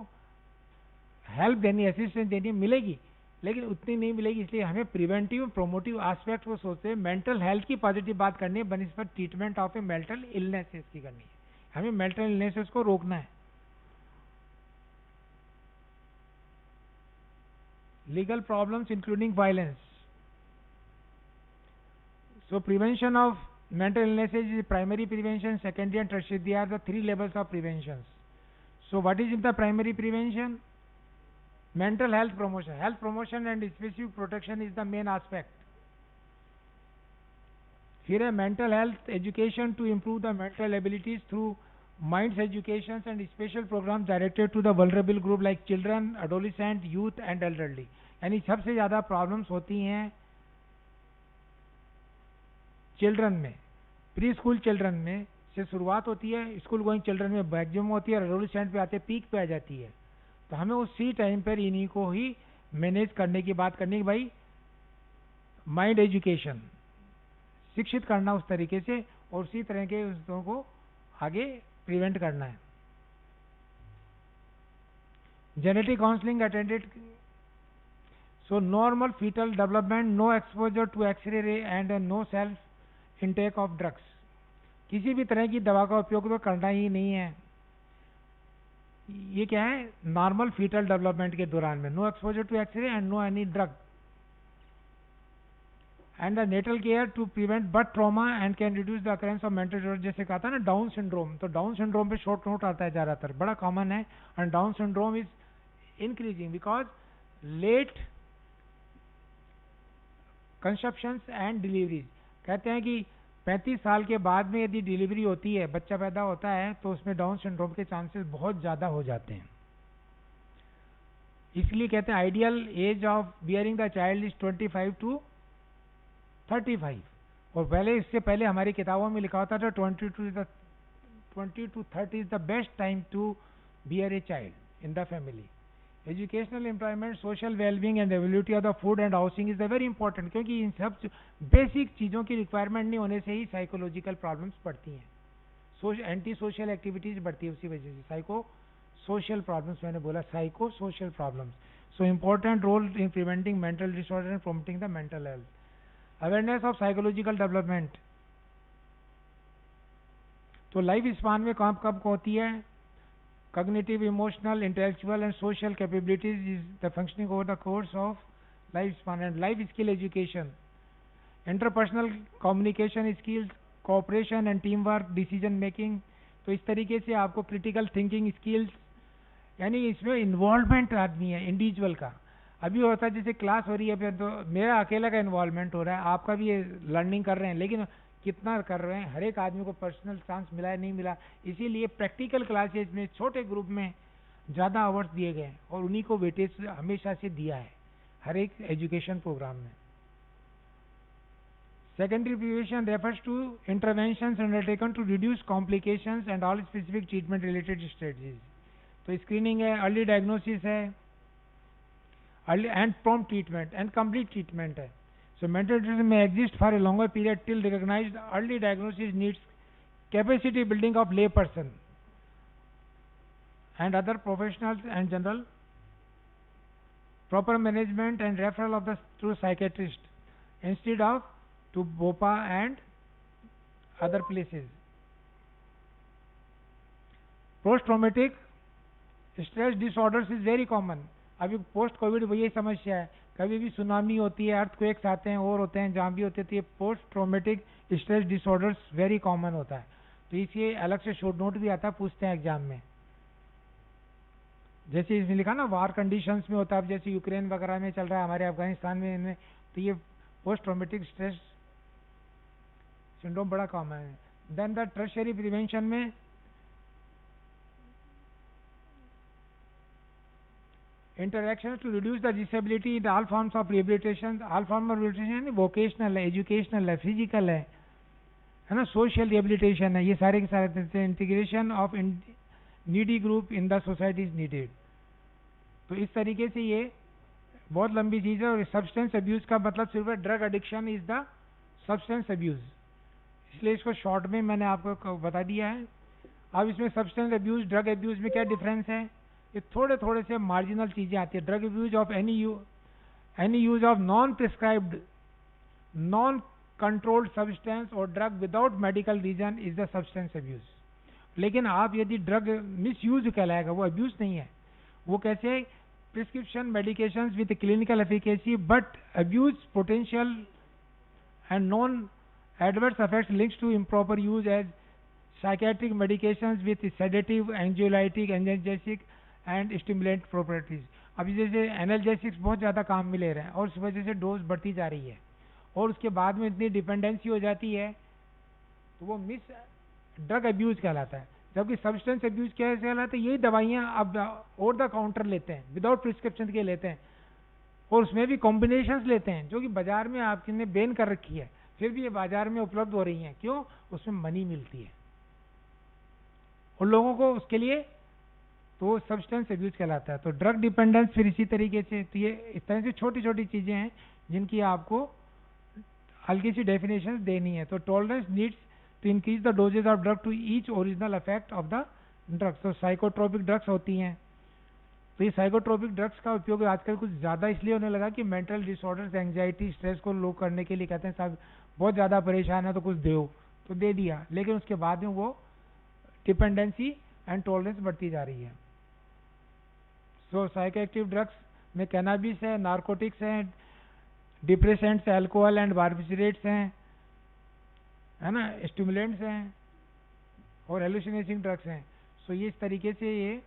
हेल्प देनी, असिस्टेंस देनी मिलेगी, लेकिन उतनी नहीं मिलेगी। इसलिए हमें प्रिवेंटिव प्रोमोटिव एस्पेक्ट को सोचते हैं, मेंटल हेल्थ की पॉजिटिव बात करनी है बनिस्बत treatment of a mental illnesses की करनी है। हमें मेंटल इलनेसेस को रोकना है। Legal problems including violence, so prevention of mental illnesses is primary prevention, secondary and tertiary. They are the three levels of prevention. So what is in the primary prevention? Mental health promotion. Health promotion and specific protection is the main aspect. Here a mental health education to improve the mental abilities through minds educations and special programs directed to the vulnerable group like children, adolescent, youth and elderly. यानी सबसे ज़्यादा प्रॉब्लम्स होती हैं चिल्ड्रन में, प्री स्कूल चिल्ड्रन में से शुरुआत होती है, स्कूल गोइंग चिल्ड्रन में मैक्सिमम होती है, और एडोलेसेंट पे आते पीक पे आ जाती है। तो हमें उसी टाइम पर इन्हीं को ही मैनेज करने की बात करनी है। भाई माइंड एजुकेशन, शिक्षित करना उस तरीके से, और उसी तरह के उसों को आगे प्रिवेंट करना है। Genetic counselling attended, so normal foetal development, no exposure to x ray ray and no self intake of drugs. किसी भी तरह की दवा का उपयोग तो करना ही नहीं है। ये क्या है, नॉर्मल फीटल डेवलपमेंट के दौरान में, no exposure to X-ray and no any drug, and the natal care to prevent birth trauma and can reduce the occurrence of mental disorder. जैसे कहा था ना डाउन सिंड्रोम, तो डाउन सिंड्रोम पे शॉर्ट नोट आता है ज़्यादातर, बड़ा कॉमन है, and Down syndrome is increasing because late conceptions and deliveries. कहते हैं कि 35 साल के बाद में यदि डिलीवरी होती है, बच्चा पैदा होता है, तो उसमें डाउन सिंड्रोम के चांसेस बहुत ज़्यादा हो जाते हैं। इसलिए कहते हैं ideal age of bearing the child is 25 to 35, और पहले इससे पहले हमारी किताबों में लिखा होता था 20 to 30 is the best time to bear a child in the family. Educational employment, social wellbeing and availability of the food and housing is the very important, क्योंकि इन सब बेसिक चीज़ों की रिक्वायरमेंट नहीं होने से ही साइकोलॉजिकल प्रॉब्लम्स बढ़ती हैं, एंटी सोशल एक्टिविटीज बढ़ती है, उसी वजह से साइको सोशल प्रॉब्लम्स, मैंने बोला psycho social problems. So important role in preventing mental disorder and promoting the mental health. Awareness of psychological development, तो लाइफ स्पान में कब कब होती है, cognitive, emotional, intellectual and social capabilities is the functioning over the course of lifespan, and life skill education, interpersonal communication skills, cooperation and teamwork, decision making। तो इस तरीके से आपको critical thinking skills, यानी इसमें इन्वॉल्वमेंट आदमी है इंडिविजुअल का। अभी होता है जैसे क्लास हो रही है, फिर तो मेरा अकेला का इन्वॉल्वमेंट हो रहा है, आपका भी ये लर्निंग कर रहे हैं, लेकिन कितना कर रहे हैं, हर एक आदमी को पर्सनल चांस मिला है नहीं मिला, इसीलिए प्रैक्टिकल क्लासेज में छोटे ग्रुप में ज़्यादा आवर्स दिए गए और उन्हीं को वेटेज हमेशा से दिया है हर एक एजुकेशन प्रोग्राम में। Secondary prevention refers to interventions undertaken to reduce complications and all specific treatment related strategies. तो स्क्रीनिंग है, अर्ली डायग्नोसिस है, early and prompt treatment and complete treatment है। So mental disorder may exist for a longer period till recognized. Early diagnosis needs capacity building of lay person and other professionals and general proper management and referral of the to psychiatrist instead of to BOPA and other places. Post-traumatic stress disorders is very common. अभी पोस्ट कोविड वही समस्या है, कभी भी सुनामी होती है, अर्थक्वेक्स आते हैं और होते हैं, जहाँ भी होते हैं, तो ये post traumatic stress disorders very common होता है। तो इसलिए अलग से शॉर्ट नोट भी आता है, पूछते हैं एग्जाम में, जैसे इसमें लिखा ना वार कंडीशंस में होता है, अब जैसे यूक्रेन वगैरह में चल रहा है, हमारे अफगानिस्तान में, इनमें तो ये पोस्ट ट्रॉमेटिक स्ट्रेस सिंड्रोम बड़ा कॉमन है। देन द टर्शियरी प्रिवेंशन में interactions to reduce the disability in all forms of rehabilitation। all form of rehabilitation vocational है, educational है, physical है ना, social rehabilitation है, ये सारे के सारे integration of needy group in the society is needed. तो इस तरीके से ये बहुत लंबी चीज़ है। और सब्सटेंस अब्यूज का मतलब सिर्फ drug addiction is the substance abuse, इसलिए इसको शॉर्ट में मैंने आपको बता दिया है। अब इसमें सब्सटेंस अब्यूज ड्रग अब्यूज में क्या डिफरेंस है, ये थोड़े थोड़े से मार्जिनल चीजें आती है। Drug abuse of any use of non prescribed non controlled substance और drug without medical reason is the substance abuse. लेकिन आप यदि ड्रग मिस यूज कहलाएगा, वो अब्यूज नहीं है। वो कैसे, prescription medications with clinical efficacy but abuse potential and non adverse effects links to improper use as psychiatric medications with sedative, anxiolytic, analgesic and stimulant properties. अभी जैसे एनाल्जेसिक्स बहुत ज़्यादा काम में ले रहे हैं और उस वजह से डोज बढ़ती जा रही है और उसके बाद में इतनी डिपेंडेंसी हो जाती है, तो वो मिस ड्रग अब्यूज कहलाता है। जबकि सब्सटेंस अब्यूज क्या कहलाता है, यही दवाइयाँ अब ओवर द काउंटर लेते हैं, विदाउट प्रिस्क्रिप्शन के लेते हैं, और उसमें भी कॉम्बिनेशंस लेते हैं जो कि बाजार में आपने बैन कर रखी है, फिर भी ये बाजार में उपलब्ध हो रही हैं। क्यों? उसमें मनी मिलती है और लोगों को उसके लिए, तो सब्सटेंस अब्यूज कहलाता है। तो ड्रग डिपेंडेंस फिर इसी तरीके से, तो ये इस तरह से छोटी छोटी चीजें हैं जिनकी आपको हल्की सी डेफिनेशन देनी है। तो tolerance needs to increase the dosages of drug to each original effect of the drugs. तो साइकोट्रोपिक ड्रग्स होती हैं, तो ये साइकोट्रोपिक ड्रग्स का उपयोग आजकल कुछ ज़्यादा इसलिए होने लगा कि मेंटल डिसऑर्डर्स, एंग्जाइटी, स्ट्रेस को लो करने के लिए कहते हैं साहब बहुत ज़्यादा परेशान है तो कुछ दो, तो दे दिया, लेकिन उसके बाद में वो डिपेंडेंसी एंड टॉलरेंस बढ़ती जा रही है। सो साइकोएक्टिव ड्रग्स में कैनाबिस है, नारकोटिक्स हैं, डिप्रेसेंट्स, अल्कोहल एंड बार्बिचरेट्स हैं, है ना, स्टिमुलेंट्स हैं और हेलुसिनेटिंग ड्रग्स हैं। सो ये इस तरीके से ये